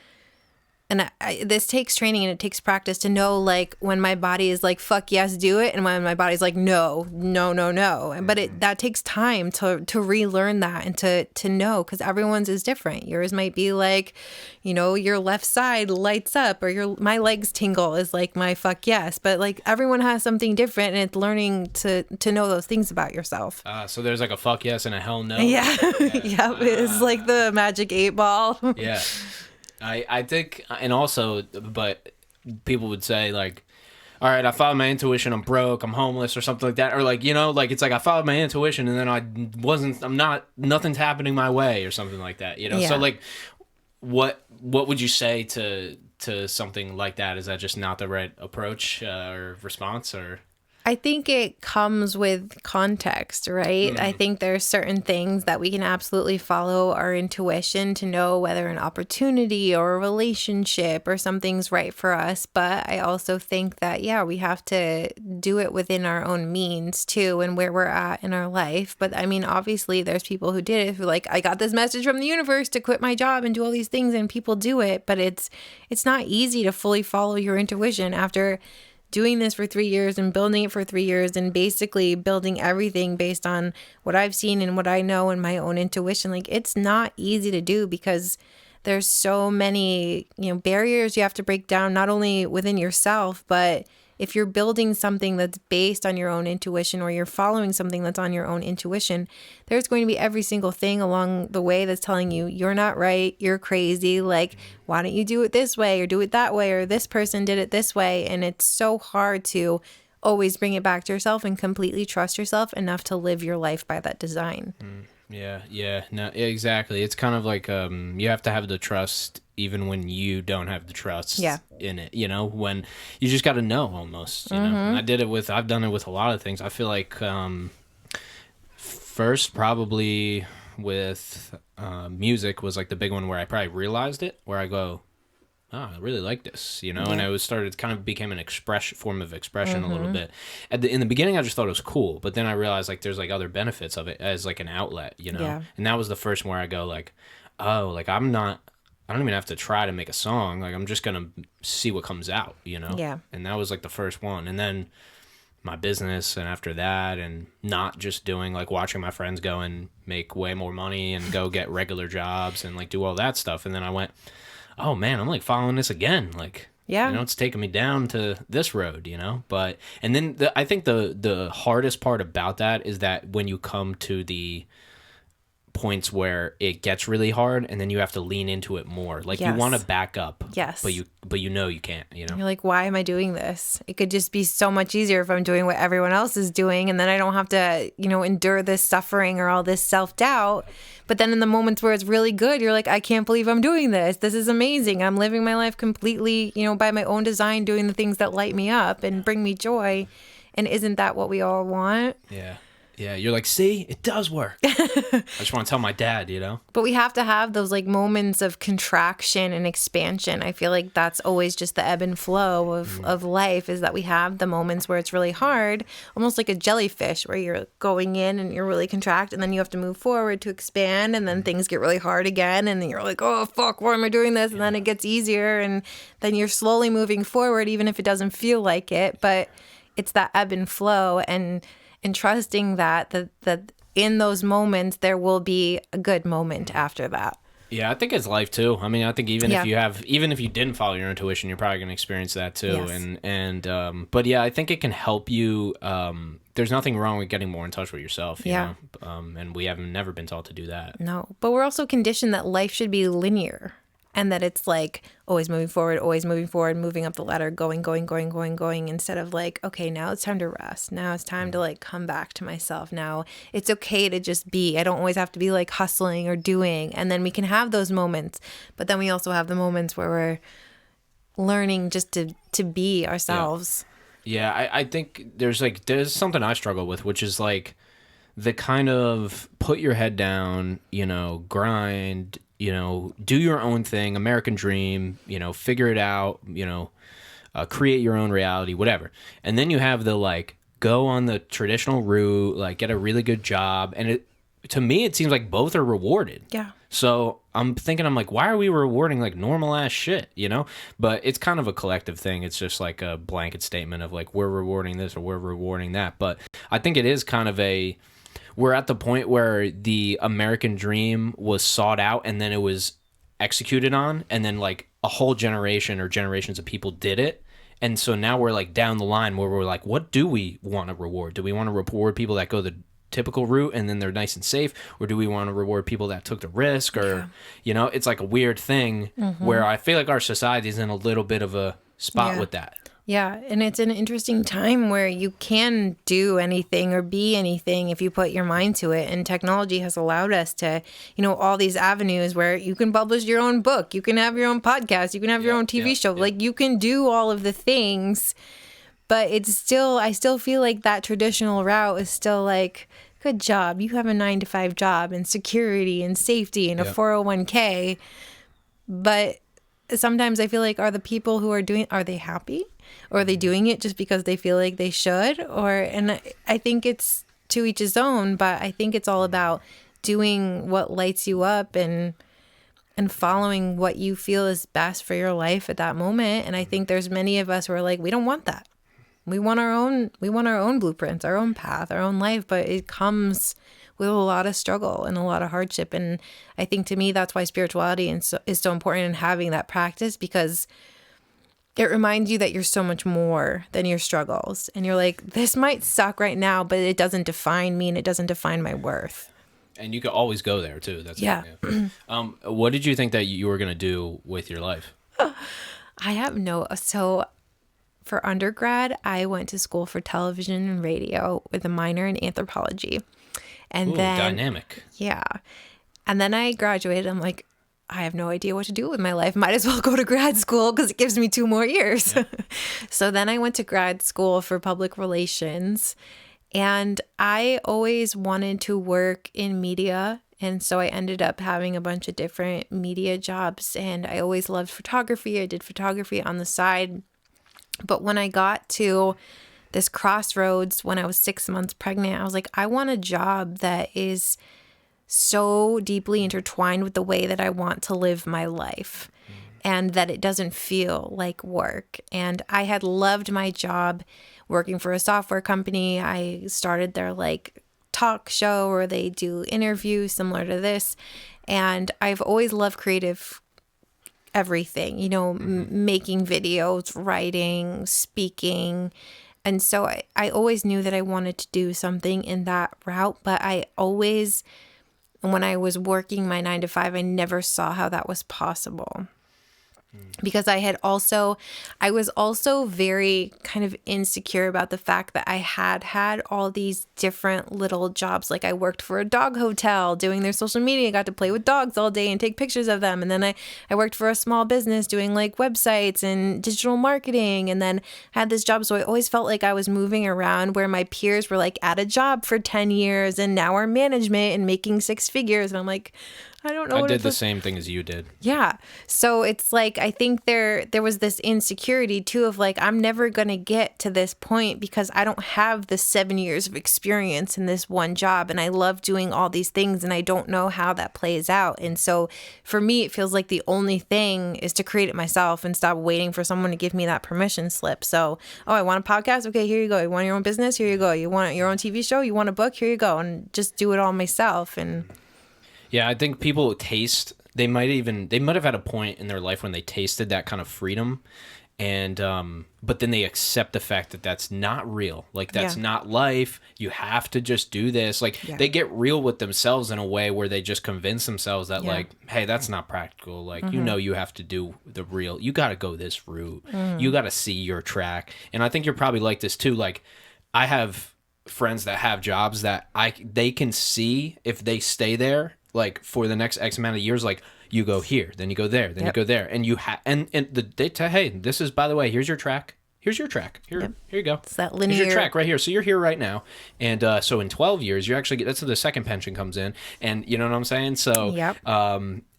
and this takes training and it takes practice to know like when my body is like, fuck yes, do it. And when my body's like, no. But that takes time to relearn that and to know, because everyone's is different. Yours might be like, your left side lights up, or my legs tingle is like my fuck yes. But like everyone has something different, and it's learning to know those things about yourself. So there's like a fuck yes and a hell no. Yeah. Yep. It's like the magic 8-ball. Yeah. I think, and also, but people would say like, all right, I followed my intuition, I'm broke, I'm homeless, or something like that, or like, like it's like I followed my intuition and then nothing's happening my way or something like that, Yeah. So like, what would you say to something like that? Is that just not the right approach or response, or? I think it comes with context, right? I think there's certain things that we can absolutely follow our intuition to know whether an opportunity or a relationship or something's right for us. But I also think that, we have to do it within our own means too, and where we're at in our life. But I mean, obviously there's people who did it who like, I got this message from the universe to quit my job and do all these things, and people do it. But it's not easy to fully follow your intuition after doing this for 3 years and building it for 3 years and basically building everything based on what I've seen and what I know and my own intuition. Like, it's not easy to do because there's so many, barriers you have to break down, not only within yourself, but if you're building something that's based on your own intuition, or you're following something that's on your own intuition, there's going to be every single thing along the way that's telling you you're not right, you're crazy, like, why don't you do it this way or do it that way, or this person did it this way. And it's so hard to always bring it back to yourself and completely trust yourself enough to live your life by that design. Yeah. No, exactly. It's kind of like you have to have the trust even when you don't have the trust in it, when you just got to know almost, And I've done it with a lot of things. I feel like first probably with music was like the big one where I probably realized it, where I go, I really like this, and it kind of became an form of expression a little bit. In the beginning, I just thought it was cool, but then I realized like there's like other benefits of it as like an outlet, Yeah. And that was the first one where I go like, oh, like I don't even have to try to make a song. Like I'm just gonna see what comes out, Yeah. And that was like the first one, and then my business, and after that, and not just doing like watching my friends go and make way more money and go get regular jobs and like do all that stuff, and then I went, oh man, I'm like following this again. Like, it's taking me down to this road, but, and then I think the hardest part about that is that when you come to the points where it gets really hard and then you have to lean into it more. Like you want to back up. Yes. But you know you can't, you know. You're like, why am I doing this? It could just be so much easier if I'm doing what everyone else is doing, and then I don't have to, endure this suffering or all this self-doubt. But then in the moments where it's really good, you're like, I can't believe I'm doing this. This is amazing. I'm living my life completely, by my own design, doing the things that light me up and bring me joy. And isn't that what we all want? Yeah. Yeah, you're like, see, it does work. I just want to tell my dad, But we have to have those like moments of contraction and expansion. I feel like that's always just the ebb and flow of life, is that we have the moments where it's really hard, almost like a jellyfish where you're going in and you're really contract, and then you have to move forward to expand, and then things get really hard again, and then you're like, oh, fuck, why am I doing this? And then it gets easier, and then you're slowly moving forward, even if it doesn't feel like it. But it's that ebb and flow, and trusting that in those moments there will be a good moment after that. Yeah, I think it's life too. I mean, I think even if you didn't follow your intuition, you're probably going to experience that too. Yes. But yeah, I think it can help you. There's nothing wrong with getting more in touch with yourself. You know? And we haven't never been taught to do that. No, but we're also conditioned that life should be linear. And that it's like always moving forward, moving up the ladder, going, instead of like, okay, now it's time to rest. Now it's time to like come back to myself. Now it's okay to just be. I don't always have to be like hustling or doing. And then we can have those moments. But then we also have the moments where we're learning just to be ourselves. Yeah, I think there's something I struggle with, which is like the kind of put your head down, grind, do your own thing, American dream, figure it out, create your own reality, whatever. And then you have the like, go on the traditional route, like get a really good job. And to me, it seems like both are rewarded. Yeah. So I'm like, why are we rewarding like normal ass shit, But it's kind of a collective thing. It's just like a blanket statement of like, we're rewarding this or we're rewarding that. But I think it is kind of we're at the point where the American dream was sought out and then it was executed on, and then like a whole generation or generations of people did it. And so now we're like down the line where we're like, what do we want to reward? Do we want to reward people that go the typical route and then they're nice and safe? Or do we want to reward people that took the risk? Or, it's like a weird thing where I feel like our society is in a little bit of a spot with that. Yeah, and it's an interesting time where you can do anything or be anything if you put your mind to it. And technology has allowed us to, all these avenues where you can publish your own book, you can have your own podcast, you can have your own TV show. Yeah. Like you can do all of the things, but I still feel like that traditional route is still like, good job. You have a 9-to-5 job and security and safety and a 401k. But sometimes I feel like, are the people who are they happy? Or are they doing it just because they feel like they should? And I think it's to each his own, but I think it's all about doing what lights you up and following what you feel is best for your life at that moment. And I think there's many of us who are like, we don't want that. We want our own blueprints, our own path, our own life, but it comes with a lot of struggle and a lot of hardship. And I think to me, that's why spirituality is so important in having that practice, because it reminds you that you're so much more than your struggles. And you're like, this might suck right now, but it doesn't define me and it doesn't define my worth. And you can always go there too. That's what did you think that you were going to do with your life? So for undergrad, I went to school for television and radio with a minor in anthropology. And then dynamic. Yeah. And then I graduated. I'm like, I have no idea what to do with my life. Might as well go to grad school because it gives me 2 more years. Yeah. So then I went to grad school for public relations, and I always wanted to work in media. And so I ended up having a bunch of different media jobs, and I always loved photography. I did photography on the side. But when I got to this crossroads when I was 6 months pregnant, I was like, I want a job that is so deeply intertwined with the way that I want to live my life, and that it doesn't feel like work. And I had loved my job working for a software company. I started their like talk show where they do interviews similar to this. And I've always loved creative everything, making videos, writing, speaking. And so I always knew that I wanted to do something in that route, but I always And when I was working my 9 to 5, I never saw how that was possible. Because I was also very kind of insecure about the fact that I had all these different little jobs. Like I worked for a dog hotel doing their social media, got to play with dogs all day and take pictures of them. And then I worked for a small business doing like websites and digital marketing, and then had this job. So I always felt like I was moving around where my peers were like at a job for 10 years and now are management and making 6 figures. And I'm like, I don't know. I did the same thing as you did. Yeah. So it's like, I think there was this insecurity too of like, I'm never going to get to this point because I don't have the 7 years of experience in this one job. And I love doing all these things and I don't know how that plays out. And so for me, it feels like the only thing is to create it myself and stop waiting for someone to give me that permission slip. So, oh, I want a podcast. Okay, here you go. You want your own business? Here you go. You want your own TV show? You want a book? Here you go. And just do it all myself. And yeah, I think people they might have had a point in their life when they tasted that kind of freedom, and but then they accept the fact that that's not real. Like that's not life. You have to just do this. Like they get real with themselves in a way where they just convince themselves that like, hey, that's not practical. Like, you have to do the real. You got to go this route. You got to see your track. And I think you're probably like this too. Like I have friends that have jobs that they can see if they stay there, like for the next X amount of years, like you go here, then you go there, then you go there, and they tell, hey, this is, by the way, here's your track. Here's your track. Here you go. It's that linear. Here's your track right here. So you're here right now, and so in 12 years, you actually that's the second pension comes in, and you know what I'm saying. So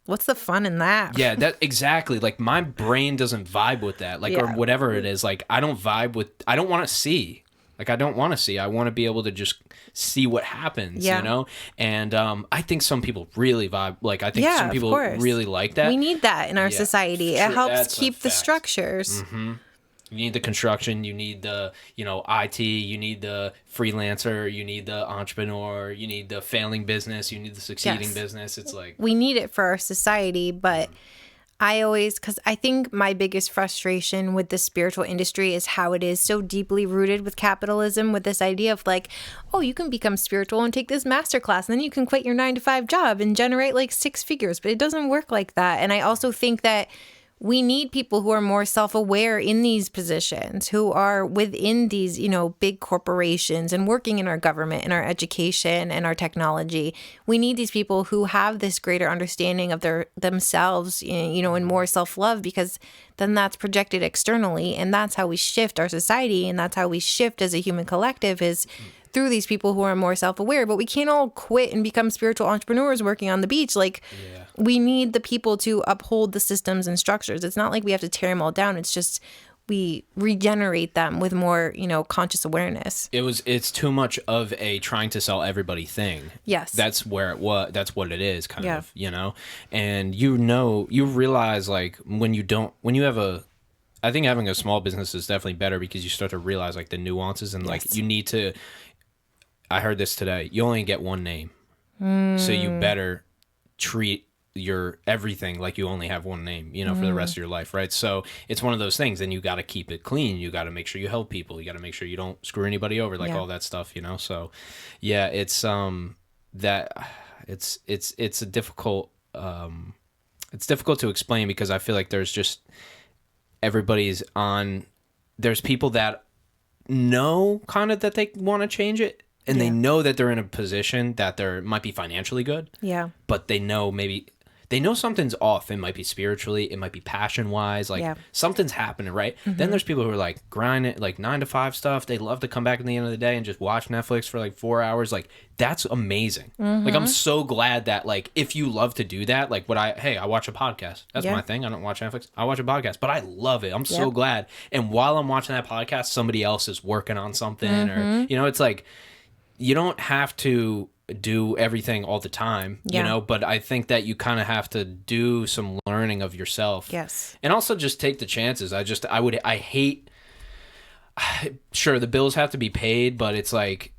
what's the fun in that? Yeah, that exactly. Like my brain doesn't vibe with that, like or whatever it is. Like I don't vibe with. I don't want to see. Like, I don't want to see. I want to be able to just see what happens, you know? And I think some people really vibe. Like, I think some people really like that. We need that in our society. It helps keep the structures. Mm-hmm. You need the construction. You need the, IT. You need the freelancer. You need the entrepreneur. You need the failing business. You need the succeeding business. It's like... We need it for our society, but... because I think my biggest frustration with the spiritual industry is how it is so deeply rooted with capitalism, with this idea of like, oh, you can become spiritual and take this masterclass, and then you can quit your 9 to 5 job and generate like 6 figures. But it doesn't work like that. And I also think that we need people who are more self-aware in these positions, who are within these, big corporations and working in our government and our education and our technology. We need these people who have this greater understanding of themselves, and more self-love, because then that's projected externally. And that's how we shift our society. And that's how we shift as a human collective, is through these people who are more self-aware. But we can't all quit and become spiritual entrepreneurs working on the beach. Like, we need the people to uphold the systems and structures. It's not like we have to tear them all down. It's just we regenerate them with more, conscious awareness. It's too much of a trying to sell everybody thing. Yes. That's where that's what it is, kind of, And you realize, like, I think having a small business is definitely better, because you start to realize like the nuances and like you need to. I heard this today. You only get one name, so you better treat your everything like you only have one name, for the rest of your life, right? So it's one of those things, and you got to keep it clean. You got to make sure you help people. You got to make sure you don't screw anybody over, like all that stuff, So, yeah, it's it's a difficult it's difficult to explain, because I feel like there's just there's people that know kind of that they want to change it, and they know that they're in a position that they might be financially good. Yeah. But they know something's off. It might be spiritually, it might be passion wise, like something's happening, right? Mm-hmm. Then there's people who are like grinding, like 9 to 5 stuff. They love to come back at the end of the day and just watch Netflix for like 4 hours. Like, that's amazing. Mm-hmm. Like, I'm so glad that, like, if you love to do that, like I watch a podcast. That's my thing. I don't watch Netflix. I watch a podcast, but I love it. I'm so glad. And while I'm watching that podcast, somebody else is working on something, or, it's like, you don't have to do everything all the time, but I think that you kind of have to do some learning of yourself. Yes. And also just take the chances. I hate, sure, the bills have to be paid, but it's like,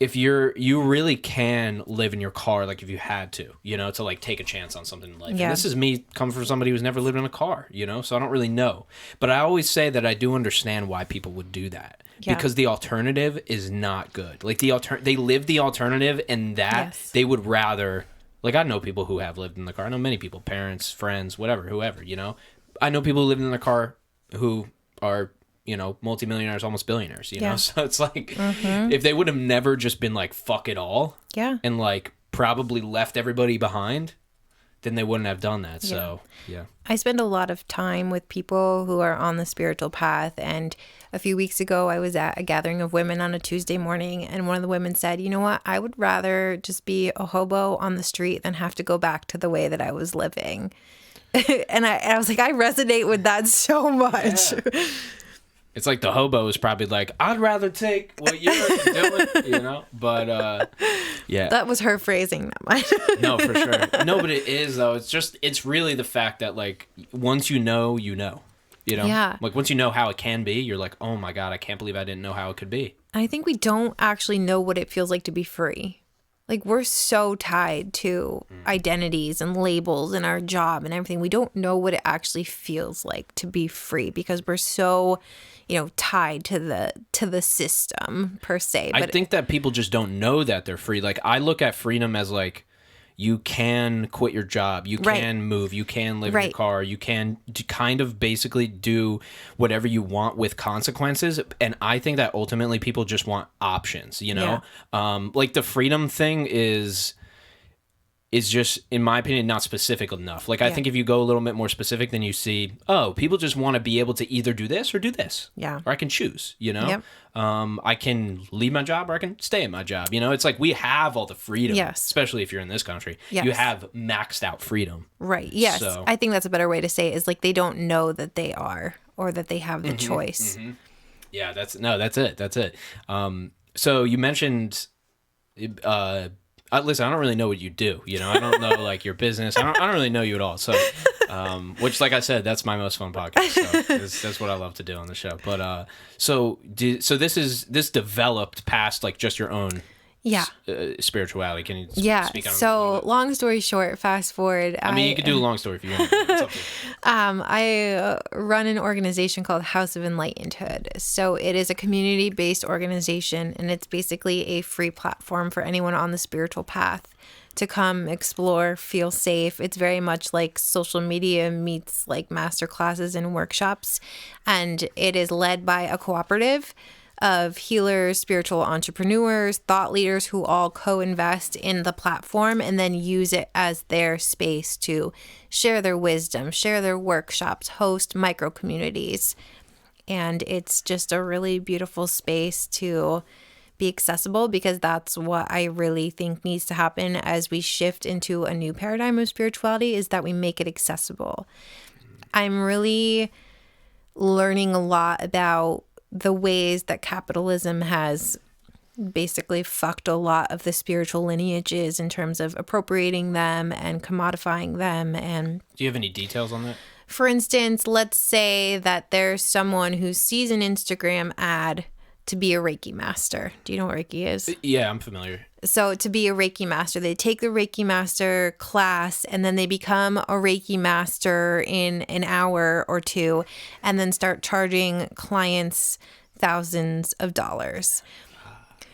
if you really can live in your car, like if you had to, to like take a chance on something in life. Yeah. And this is me coming from somebody who's never lived in a car, so I don't really know. But I always say that I do understand why people would do that. Yeah. because the alternative is not good. Like they live the alternative, and that they would rather. Like, I know people who have lived in the car. I know many people, parents, friends, whatever, whoever, you know. I know people who live in the car who are, you know, multimillionaires, almost billionaires, you know. So it's like, if they would have never just been like, fuck it all. Yeah. And like probably left everybody behind, then they wouldn't have done that. So, yeah. I spend a lot of time with people who are on the spiritual path. And a few weeks ago, I was at a gathering of women on a Tuesday morning. And one of the women said, you know what? I would rather just be a hobo on the street than have to go back to the way that I was living. And I was like, I resonate with that so much. Yeah. It's like the hobo is probably like, I'd rather take what you're doing, you know? But, yeah. That was her phrasing, not mine. No, for sure. No, but it is, though. It's really the fact that, like, once you know, you know. You know? Yeah. Like, once you know how it can be, you're like, oh my God, I can't believe I didn't know how it could be. I think we don't actually know what it feels like to be free. Like, we're so tied to identities and labels and our job and everything. We don't know what it actually feels like to be free because we're so, you know, tied to the system per se. But I think that people just don't know that they're free. Like, I look at freedom as like, you can quit your job, you can move, you can live in your car, you can kind of basically do whatever you want with consequences. And I think that ultimately people just want options, you know? Like the freedom thing is just, in my opinion, not specific enough. Like, I think if you go a little bit more specific, then you see, oh, people just want to be able to either do this or do this. Yeah. Or I can choose, you know? Yep. I can leave my job or I can stay at my job. You know, it's like we have all the freedom, especially if you're in this country. Yes. You have maxed out freedom. Right. Yes. So, I think that's a better way to say it, is like they don't know that they are or that they have the choice. Yeah, that's it. That's it. So you mentioned... listen, I don't really know what you do. You know, I don't know like your business. I don't really know you at all. So, which, like I said, that's my most fun podcast. So that's what I love to do on the show. But so this developed past like just your own spirituality. Can you speak on it? So long story short, fast forward. I mean, you could do a long story if you want. It's up to you. I run an organization called House of Enlightenedhood. So it is a community-based organization, and it's basically a free platform for anyone on the spiritual path to come explore, feel safe. It's very much like social media meets like master classes and workshops, and it is led by a cooperative of healers, spiritual entrepreneurs, thought leaders who all co-invest in the platform and then use it as their space to share their wisdom, share their workshops, host micro communities. And it's just a really beautiful space to be accessible, because that's what I really think needs to happen as we shift into a new paradigm of spirituality, is that we make it accessible. I'm really learning a lot about the ways that capitalism has basically fucked a lot of the spiritual lineages in terms of appropriating them and commodifying them. And do you have any details on that? For instance, let's say that there's someone who sees an Instagram ad to be a Reiki master. Do you know what Reiki is? Yeah, I'm familiar. So to be a Reiki master, they take the Reiki master class and then they become a Reiki master in an hour or two and then start charging clients thousands of dollars.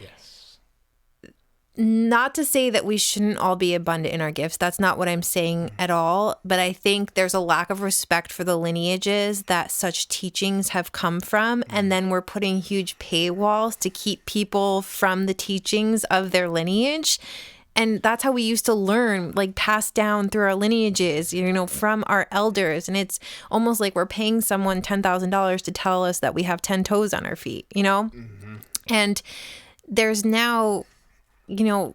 Yes. Not to say that we shouldn't all be abundant in our gifts. That's not what I'm saying at all. But I think there's a lack of respect for the lineages that such teachings have come from. And then we're putting huge paywalls to keep people from the teachings of their lineage. And that's how we used to learn, like passed down through our lineages, you know, from our elders. And it's almost like we're paying someone $10,000 to tell us that we have 10 toes on our feet, you know? And there's now, you know,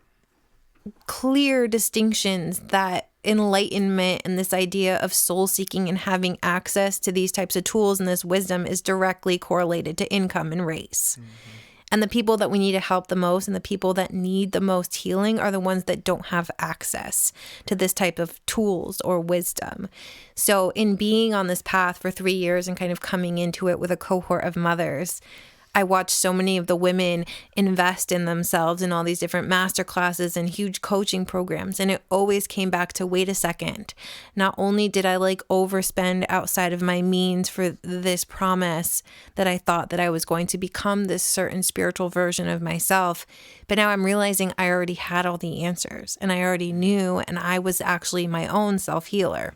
clear distinctions that enlightenment and this idea of soul seeking and having access to these types of tools and this wisdom is directly correlated to income and race. And the people that we need to help the most and the people that need the most healing are the ones that don't have access to this type of tools or wisdom. So in being on this path for 3 years and kind of coming into it with a cohort of mothers, I watched so many of the women invest in themselves in all these different master classes and huge coaching programs. And it always came back to, wait a second. Not only did I like overspend outside of my means for this promise that I thought that I was going to become this certain spiritual version of myself, but now I'm realizing I already had all the answers and I already knew, and I was actually my own self-healer.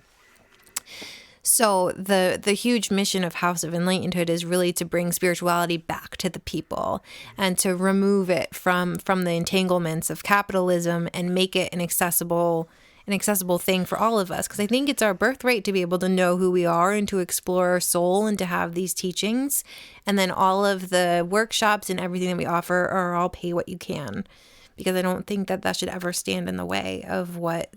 So the huge mission of House of Enlightenedhood is really to bring spirituality back to the people and to remove it from the entanglements of capitalism and make it an accessible thing for all of us. Because I think it's our birthright to be able to know who we are and to explore our soul and to have these teachings. And then all of the workshops and everything that we offer are all pay what you can. Because I don't think that should ever stand in the way of what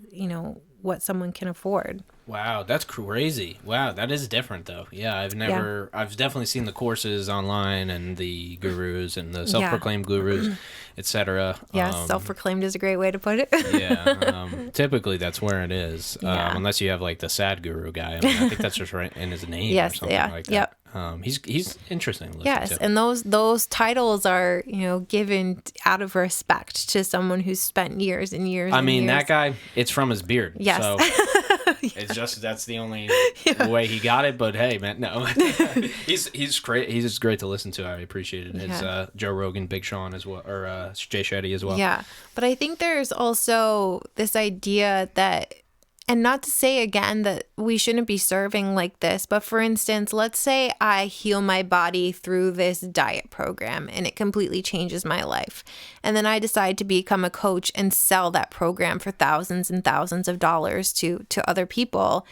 someone can afford. Wow, that's crazy. Wow, that is different though. Yeah, I've definitely seen the courses online and the gurus and the self-proclaimed gurus, etc. Yeah, self-proclaimed is a great way to put it. Typically that's where it is. Unless you have like the sad guru guy. I think that's just right in his name or something like that. Yep. He's interesting to listen to. And those titles are, given out of respect to someone who's spent years and years. I mean, that guy, it's from his beard. Yes. So it's just, that's the only way he got it. But hey, man, no, he's great. He's just great to listen to. I appreciated his Joe Rogan, Big Sean as well, or Jay Shetty as well. Yeah, but I think there's also this idea that. And not to say again that we shouldn't be serving like this, but for instance, let's say I heal my body through this diet program and it completely changes my life. And then I decide to become a coach and sell that program for thousands and thousands of dollars to other people.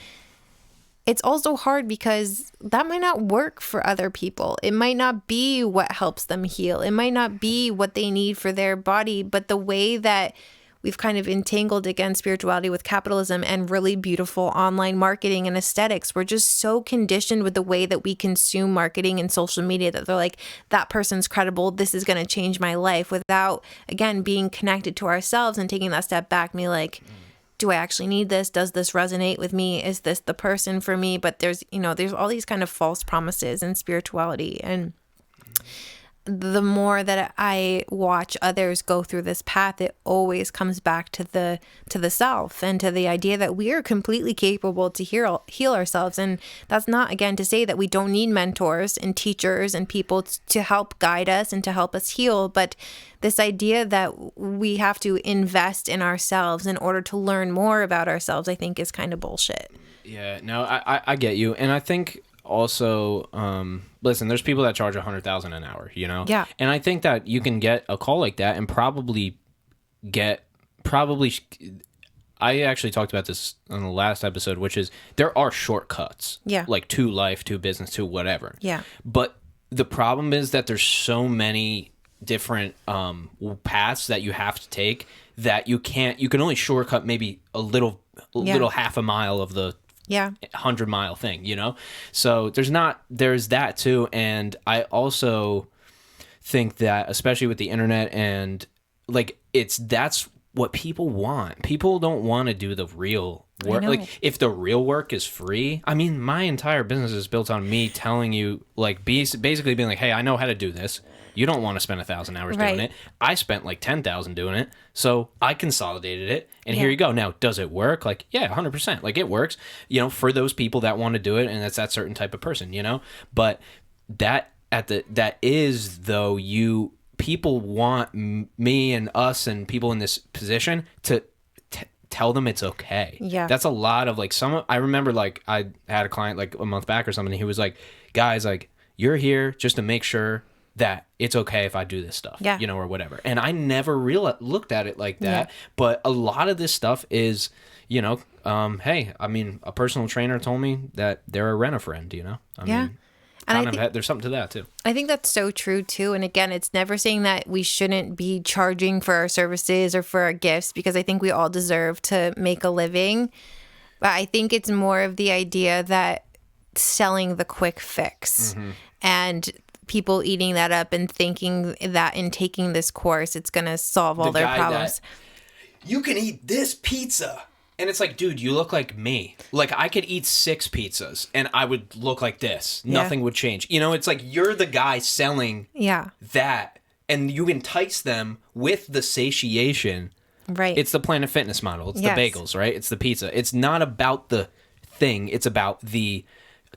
It's also hard because that might not work for other people. It might not be what helps them heal. It might not be what they need for their body, but the way that we've kind of entangled, again, spirituality with capitalism and really beautiful online marketing and aesthetics. We're just so conditioned with the way that we consume marketing and social media that they're like, that person's credible. This is going to change my life, without, again, being connected to ourselves and taking that step back and be like, do I actually need this? Does this resonate with me? Is this the person for me? But there's all these kind of false promises in spirituality. And the more that I watch others go through this path, it always comes back to the self and to the idea that we are completely capable to heal ourselves. And that's not, again, to say that we don't need mentors and teachers and people to help guide us and to help us heal. But this idea that we have to invest in ourselves in order to learn more about ourselves, I think is kind of bullshit. Yeah, no, I get you. And I think also, listen, there's people that charge $100,000 an hour, Yeah. And I think that you can get a call like that and probably I actually talked about this on the last episode, which is there are shortcuts. Yeah. Like to life, to business, to whatever. Yeah. But the problem is that there's so many different paths that you have to take that you can only shortcut maybe a little half a mile of the 100-mile thing, So there's that too. And I also think that, especially with the internet and like, that's what people want. People don't want to do the real work. Like, if the real work is free, I mean, my entire business is built on me telling you, like, basically being like, hey, I know how to do this. You don't want to spend 1,000 hours doing it. I spent like 10,000 doing it. So I consolidated it. And here you go. Now, does it work? Like, yeah, 100%. Like, it works, for those people that want to do it. And that's that certain type of person, But that is, though, people want me and us and people in this position to tell them it's okay. Yeah. That's a lot of, like, I remember, like, I had a client like a month back or something. And he was like, guys, like, you're here just to make sure that it's okay if I do this stuff, or whatever. And I never looked at it like that. Yeah. But a lot of this stuff is, hey, I mean, a personal trainer told me that they're a rent-a-friend, I mean, and there's something to that too. I think that's so true too. And again, it's never saying that we shouldn't be charging for our services or for our gifts, because I think we all deserve to make a living. But I think it's more of the idea that selling the quick fix and people eating that up and thinking that in taking this course, it's going to solve all their problems. You can eat this pizza And it's like, dude, you look like me. Like, I could eat 6 pizzas and I would look like this. Yeah. Nothing would change. You know, it's like you're the guy selling that, and you entice them with the satiation. Right. It's the Planet Fitness model. It's the bagels, right? It's the pizza. It's not about the thing. It's about the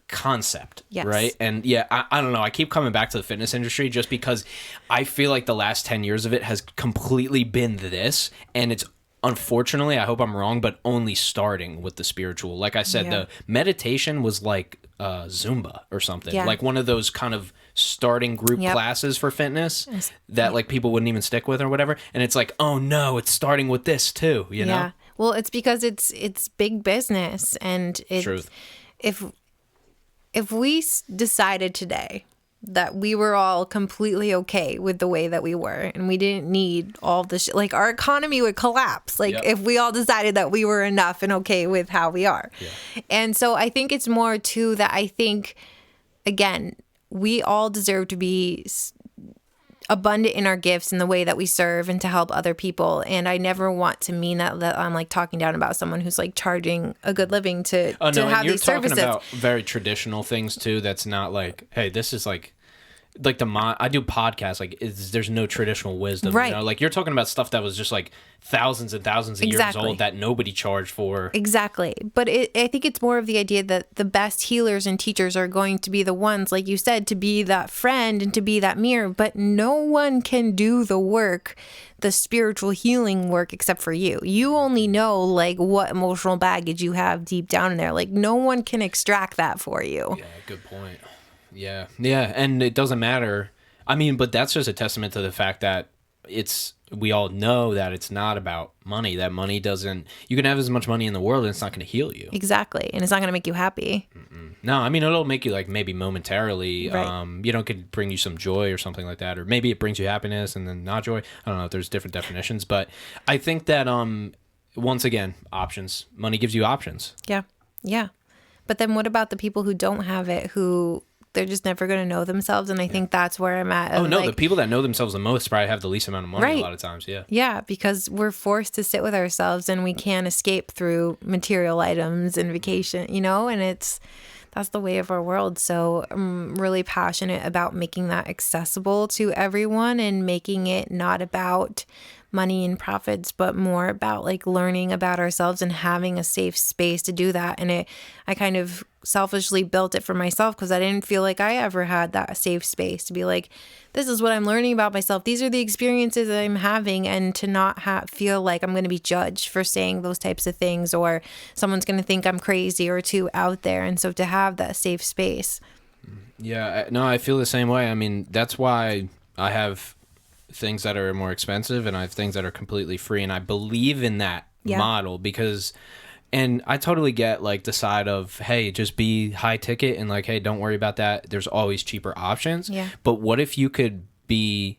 concept, right? And yeah, I don't know. I keep coming back to the fitness industry just because I feel like the last 10 years of it has completely been this, and it's unfortunately, I hope I'm wrong, but only starting with the spiritual. Like I said, the meditation was like Zumba or something, like one of those kind of starting group classes for fitness that like people wouldn't even stick with or whatever. And it's like, oh no, it's starting with this too, you know? Well, it's because it's big business, and Truth. If we decided today that we were all completely okay with the way that we were and we didn't need all the like our economy would collapse, like if we all decided that we were enough and okay with how we are. And so I think it's more too that I think, again, we all deserve to be abundant in our gifts in the way that we serve and to help other people. And I never want to mean that I'm like talking down about someone who's like charging a good living to have these services. You're talking about very traditional things too. That's not like, hey, this is like I do podcasts, like there's no traditional wisdom, right? You know? Like you're talking about stuff that was just like thousands and thousands of years old that nobody charged for. Exactly. But I think it's more of the idea that the best healers and teachers are going to be the ones, like you said, to be that friend and to be that mirror. But no one can do the work, the spiritual healing work, except for you. You only know like what emotional baggage you have deep down in there. Like no one can extract that for you. Yeah, good point. Yeah, and it doesn't matter. I mean, but that's just a testament to the fact that we all know that it's not about money. That money doesn't, you can have as much money in the world and it's not going to heal you. Exactly. And it's not going to make you happy. No, I mean, it'll make you like maybe momentarily, right. You know, it could bring you some joy or something like that. Or maybe it brings you happiness and then not joy. I don't know if there's different definitions, but I think that, once again, options. Money gives you options. Yeah. But then what about the people who don't have it, who they're just never going to know themselves? And I think that's where I'm at. Oh, no, the people that know themselves the most probably have the least amount of money a lot of times, Yeah, because we're forced to sit with ourselves and we can't escape through material items and vacation, you know, and that's the way of our world. So I'm really passionate about making that accessible to everyone and making it not about money and profits, but more about like learning about ourselves and having a safe space to do that. And I kind of selfishly built it for myself because I didn't feel like I ever had that safe space to be like, this is what I'm learning about myself. These are the experiences that I'm having, and to not feel like I'm going to be judged for saying those types of things, or someone's going to think I'm crazy or too out there. And so to have that safe space. Yeah, no, I feel the same way. I mean, that's why I have things that are more expensive and I have things that are completely free, and I believe in that model because, and I totally get like the side of, hey, just be high ticket and like, hey, don't worry about that, there's always cheaper options. But what if you could be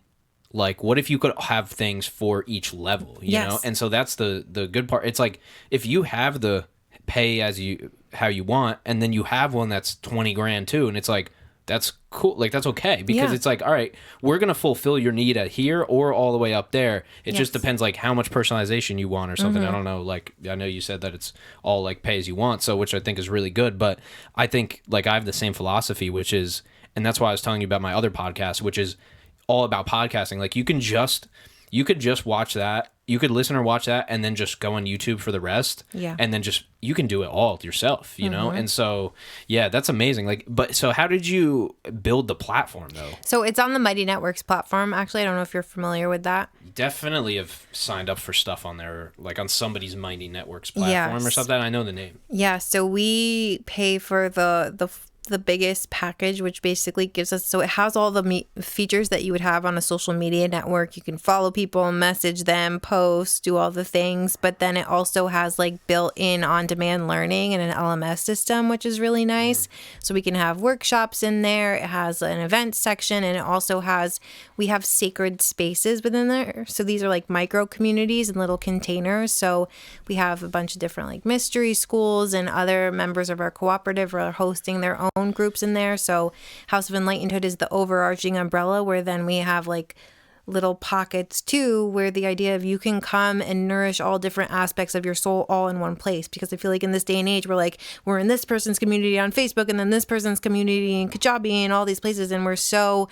like, what if you could have things for each level, you know? And so that's the good part. It's like if you have the pay as how you want, and then you have one that's 20 grand too, and it's like, that's cool. Like, that's okay. Because it's like, all right, we're going to fulfill your need at here or all the way up there. It just depends, like, how much personalization you want or something. I don't know. Like, I know you said that it's all, like, pay as you want, so which I think is really good. But I think, like, I have the same philosophy, which is, and that's why I was telling you about my other podcast, which is all about podcasting. Like, you could just watch that. You could listen or watch that and then just go on YouTube for the rest. And then you can do it all yourself, you know? And so, yeah, that's amazing. Like, but so how did you build the platform though? So it's on the Mighty Networks platform. Actually, I don't know if you're familiar with that. Definitely have signed up for stuff on there, like on somebody's Mighty Networks platform or something. I know the name. Yeah. So we pay for the biggest package, which basically gives us, so it has all the features that you would have on a social media network. You can follow people, message them, post, do all the things, but then it also has like built-in on-demand learning and an LMS system, which is really nice. So we can have workshops in there. It has an event section, and it also has, we have sacred spaces within there. So these are like micro communities and little containers. So we have a bunch of different like mystery schools, and other members of our cooperative are hosting their own groups in there. So House of Enlightenedhood is the overarching umbrella, where then we have like little pockets too, where the idea of you can come and nourish all different aspects of your soul all in one place. Because I feel like in this day and age, we're in this person's community on Facebook and then this person's community in Kajabi and all these places. And we're so,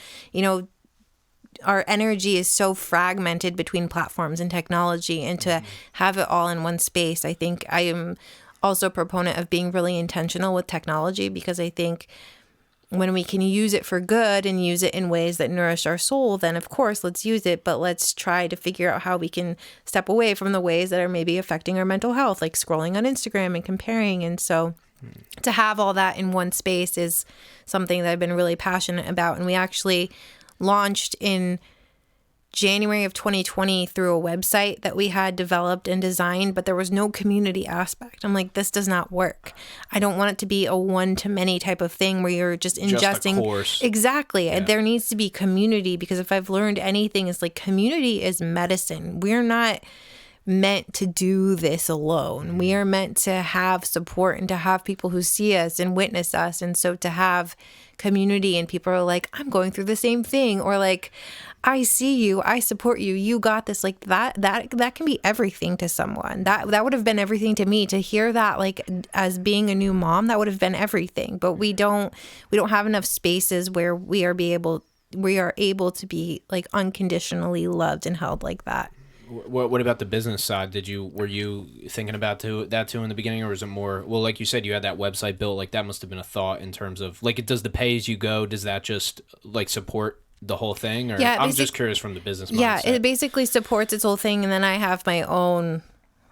our energy is so fragmented between platforms and technology, and to have it all in one space. I think I am also a proponent of being really intentional with technology, because I think when we can use it for good and use it in ways that nourish our soul, then of course, let's use it. But let's try to figure out how we can step away from the ways that are maybe affecting our mental health, like scrolling on Instagram and comparing. And so to have all that in one space is something that I've been really passionate about. And we actually launched in January of 2020 through a website that we had developed and designed, but there was no community aspect. I'm like, this does not work. I don't want it to be a one-to-many type of thing where you're just ingesting. Just a course. Exactly. Yeah. There needs to be community, because if I've learned anything, it's like community is medicine. We're not meant to do this alone. We are meant to have support and to have people who see us and witness us. And so to have community and people are like, I'm going through the same thing, or like, I see you, I support you, you got this, like that can be everything to someone. That would have been everything to me, to hear that, like, as being a new mom, that would have been everything. But we don't have enough spaces where we are able to be like unconditionally loved and held like that. What about the business side? Were you thinking about that too in the beginning, or was it more, well, like you said, you had that website built, like that must have been a thought in terms of like, does the pay as you go, does that just like support the whole thing? Or I'm just curious from the business mindset. Yeah, it basically supports its whole thing, and then I have my own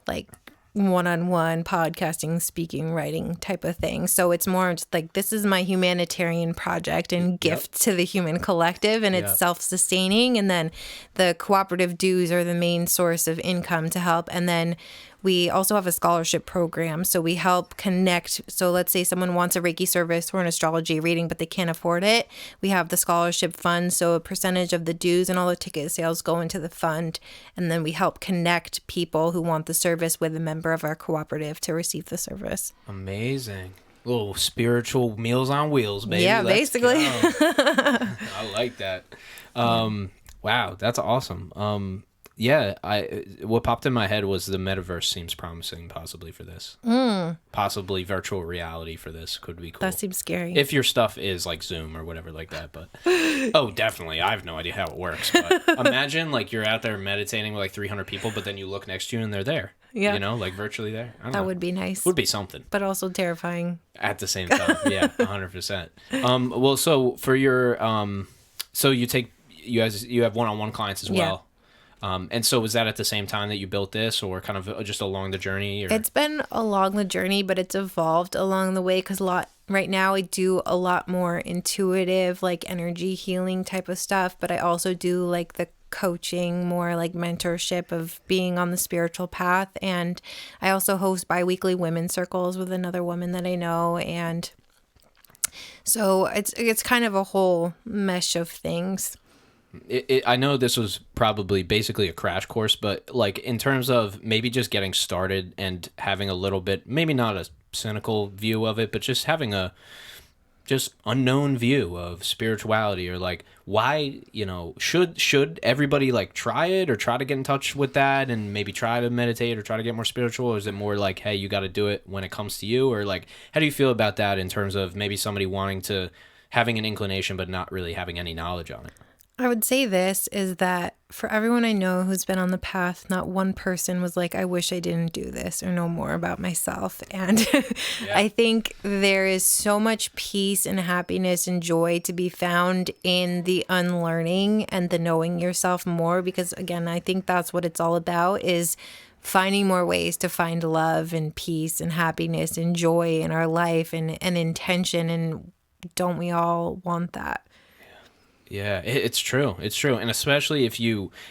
like one-on-one podcasting, speaking, writing type of thing. So it's more just like, this is my humanitarian project and gift to the human collective, and it's self-sustaining. And then the cooperative dues are the main source of income to help. And then we also have a scholarship program. So we help connect. So let's say someone wants a Reiki service or an astrology reading, but they can't afford it. We have the scholarship fund. So a percentage of the dues and all the ticket sales go into the fund. And then we help connect people who want the service with a member of our cooperative to receive the service. Amazing. Little spiritual Meals on Wheels, baby. Yeah, Let's basically. I like that. Wow, that's awesome. What popped in my head was the metaverse seems promising, possibly for this. Possibly virtual reality for this could be cool. That seems scary. If your stuff is like Zoom or whatever like that, but oh, definitely. I have no idea how it works. But imagine like you're out there meditating with like 300 people, but then you look next to you and they're there. Yeah, like virtually there. That would be nice. Would be something, but also terrifying at the same time. Yeah, 100%. Well, so for your so you have one-on-one clients as well. And so was that at the same time that you built this, or kind of just along the journey? Or? It's been along the journey, but it's evolved along the way, because right now I do a lot more intuitive, like energy healing type of stuff, but I also do like the coaching, more like mentorship of being on the spiritual path. And I also host bi-weekly women's circles with another woman that I know. And so it's kind of a whole mesh of things. I know this was probably basically a crash course, but like in terms of maybe just getting started and having a little bit, maybe not a cynical view of it, but just having a just unknown view of spirituality, or like why, should everybody like try it or try to get in touch with that and maybe try to meditate or try to get more spiritual? Or is it more like, hey, you got to do it when it comes to you? Or like, how do you feel about that in terms of maybe somebody having an inclination but not really having any knowledge on it? I would say this is that for everyone I know who's been on the path, not one person was like, I wish I didn't do this or know more about myself. And I think there is so much peace and happiness and joy to be found in the unlearning and the knowing yourself more, because again, I think that's what it's all about, is finding more ways to find love and peace and happiness and joy in our life and intention. And don't we all want that? Yeah, it's true. It's true. And especially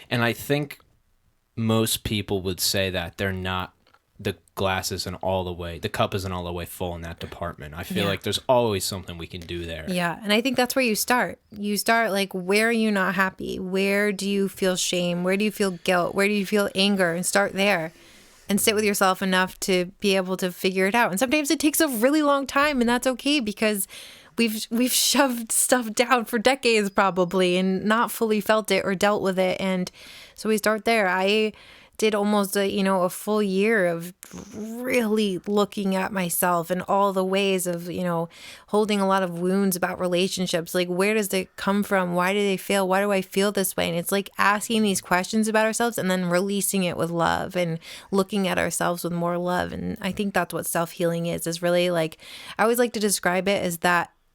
and I think most people would say that they're not, the glass isn't all the way, the cup isn't all the way full in that department. I feel like there's always something we can do there. Yeah. And I think that's where you start. You start like, where are you not happy? Where do you feel shame? Where do you feel guilt? Where do you feel anger? And start there and sit with yourself enough to be able to figure it out. And sometimes it takes a really long time, and that's okay, because we've shoved stuff down for decades probably and not fully felt it or dealt with it. And so we start there. I did almost a full year of really looking at myself and all the ways of, holding a lot of wounds about relationships. Like, where does it come from? Why do they fail? Why do I feel this way? And it's like asking these questions about ourselves and then releasing it with love and looking at ourselves with more love. And I think that's what self-healing is really like, I always like to describe it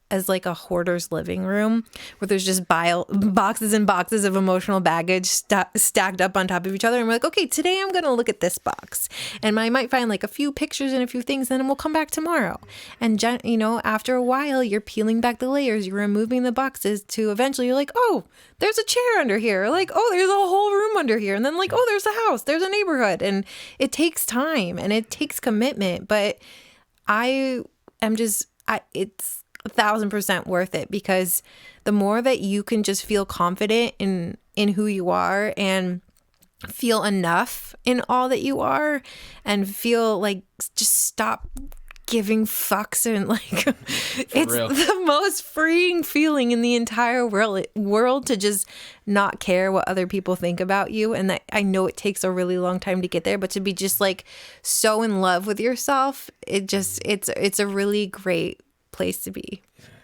as like a hoarder's living room where there's just boxes and boxes of emotional baggage stacked up on top of each other. And we're like, okay, today I'm going to look at this box. And I might find like a few pictures and a few things, and then we'll come back tomorrow. And, after a while, you're peeling back the layers, you're removing the boxes to eventually you're like, oh, there's a chair under here. Like, oh, there's a whole room under here. And then like, oh, there's a house, there's a neighborhood. And it takes time and it takes commitment. But it's 1,000% worth it, because the more that you can just feel confident in who you are and feel enough in all that you are and feel like just stop giving fucks and like it's real. The most freeing feeling in the entire world to just not care what other people think about you. And that, I know it takes a really long time to get there, but to be just like so in love with yourself, it's a really great place to be.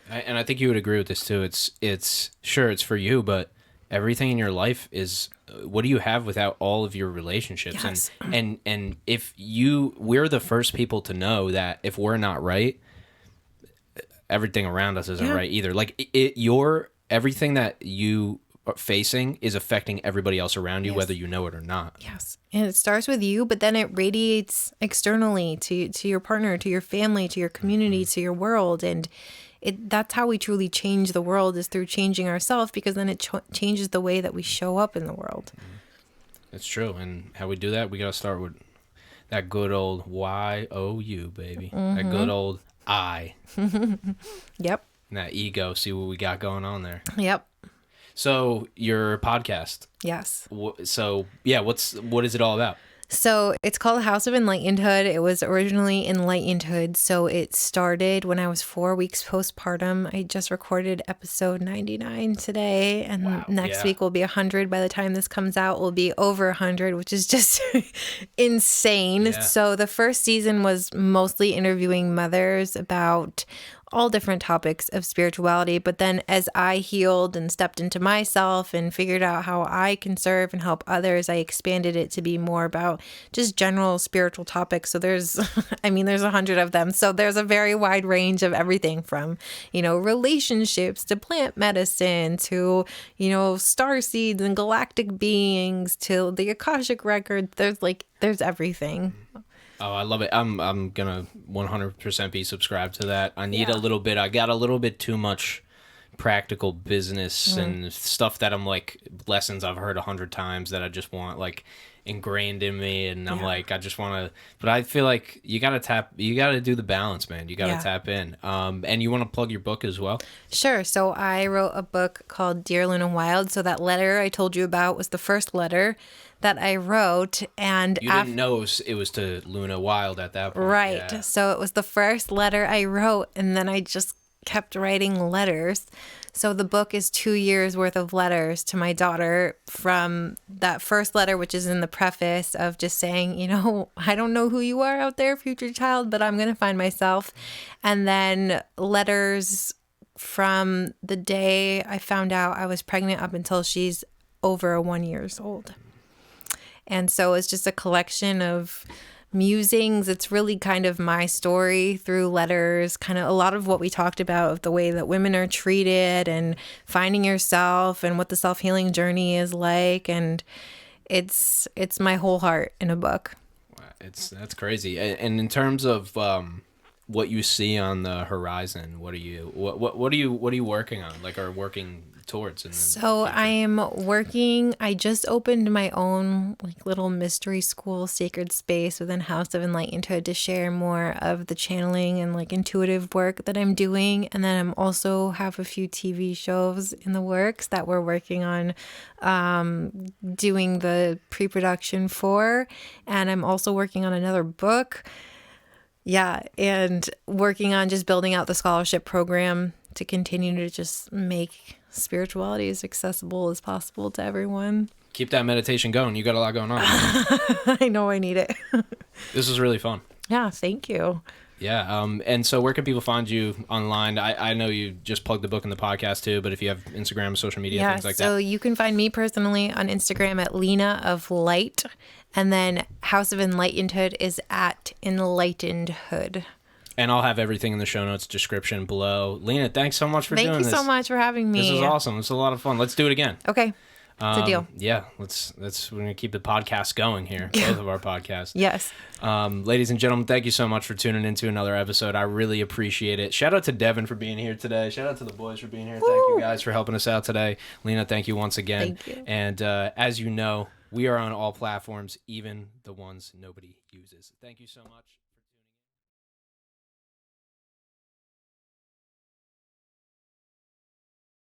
And I think you would agree with this too. It's sure it's for you, but everything in your life is, what do you have without all of your relationships? Yes. And if we're the first people to know that if we're not right, everything around us isn't right either. Like everything that you are facing is affecting everybody else around you, whether you know it or not. Yes. And it starts with you, but then it radiates externally to your partner, to your family, to your community, to your world. And that's how we truly change the world, is through changing ourselves, because then it changes the way that we show up in the world. It's true. And how we do that, we got to start with that good old YOU, baby. That good old I. Yep. And that ego, see what we got going on there. Yep. So your podcast. Yes. So yeah, what is it all about? So it's called House of Enlightenedhood. It was originally Enlightenedhood. So it started when I was 4 weeks postpartum. I just recorded episode 99 today. And next week will be 100. By the time this comes out, we'll be over 100, which is just insane. Yeah. So the first season was mostly interviewing mothers about all different topics of spirituality. But then as I healed and stepped into myself and figured out how I can serve and help others, I expanded it to be more about just general spiritual topics. So there's 100 of them. So there's a very wide range of everything from, relationships to plant medicine to, star seeds and galactic beings to the Akashic record. There's everything. Oh, I love it. I'm gonna 100% be subscribed to that. I need a little bit. I got a little bit too much practical business and stuff that I'm like, lessons I've heard 100 times that I just want like ingrained in me, and I'm like, I just want to. But I feel like you gotta do the balance, man. You gotta tap in. And you want to plug your book as well? Sure. So I wrote a book called Dear Luna Wild. So that letter I told you about was the first letter that I wrote, and you didn't know it was to Luna Wild at that point. Right. Yeah. So it was the first letter I wrote, and then I just kept writing letters. So the book is 2 years worth of letters to my daughter, from that first letter, which is in the preface, of just saying, I don't know who you are out there, future child, but I'm going to find myself. And then letters from the day I found out I was pregnant up until she's over 1 year old. And so it's just a collection of musings. It's really kind of my story through letters, kind of a lot of what we talked about, of the way that women are treated and finding yourself and what the self-healing journey is like. And it's my whole heart in a book. That's crazy. And in terms of what you see on the horizon, what are you working on, like, or working towards? I just opened my own little mystery school, sacred space within House of Enlightenedhood, to share more of the channeling and intuitive work that I'm doing. And then I'm also have a few TV shows in the works that we're working on doing the pre-production for. And I'm also working on another book. Yeah, and working on just building out the scholarship program to continue to just make spirituality as accessible as possible to everyone. Keep that meditation going. You got a lot going on. I know I need it. This was really fun. Yeah, thank you. Yeah. And so where can people find you online? I know you just plugged the book in the podcast too, but if you have Instagram, social media, things like that. So you can find me personally on Instagram at Leena of Light. And then House of Enlightenedhood is at Enlightenedhood. And I'll have everything in the show notes description below. Leena, thanks so much for doing this. Thank you so much for having me. This is awesome. It's a lot of fun. Let's do it again. Okay. It's a deal. Yeah, we're gonna keep the podcast going here. Both of our podcasts. Yes. Ladies and gentlemen, thank you so much for tuning into another episode. I really appreciate it. Shout out to Devin for being here today. Shout out to the boys for being here. Woo! Thank you guys for helping us out today. Leena, thank you once again. Thank you. And as you know, we are on all platforms, even the ones nobody uses. Thank you so much.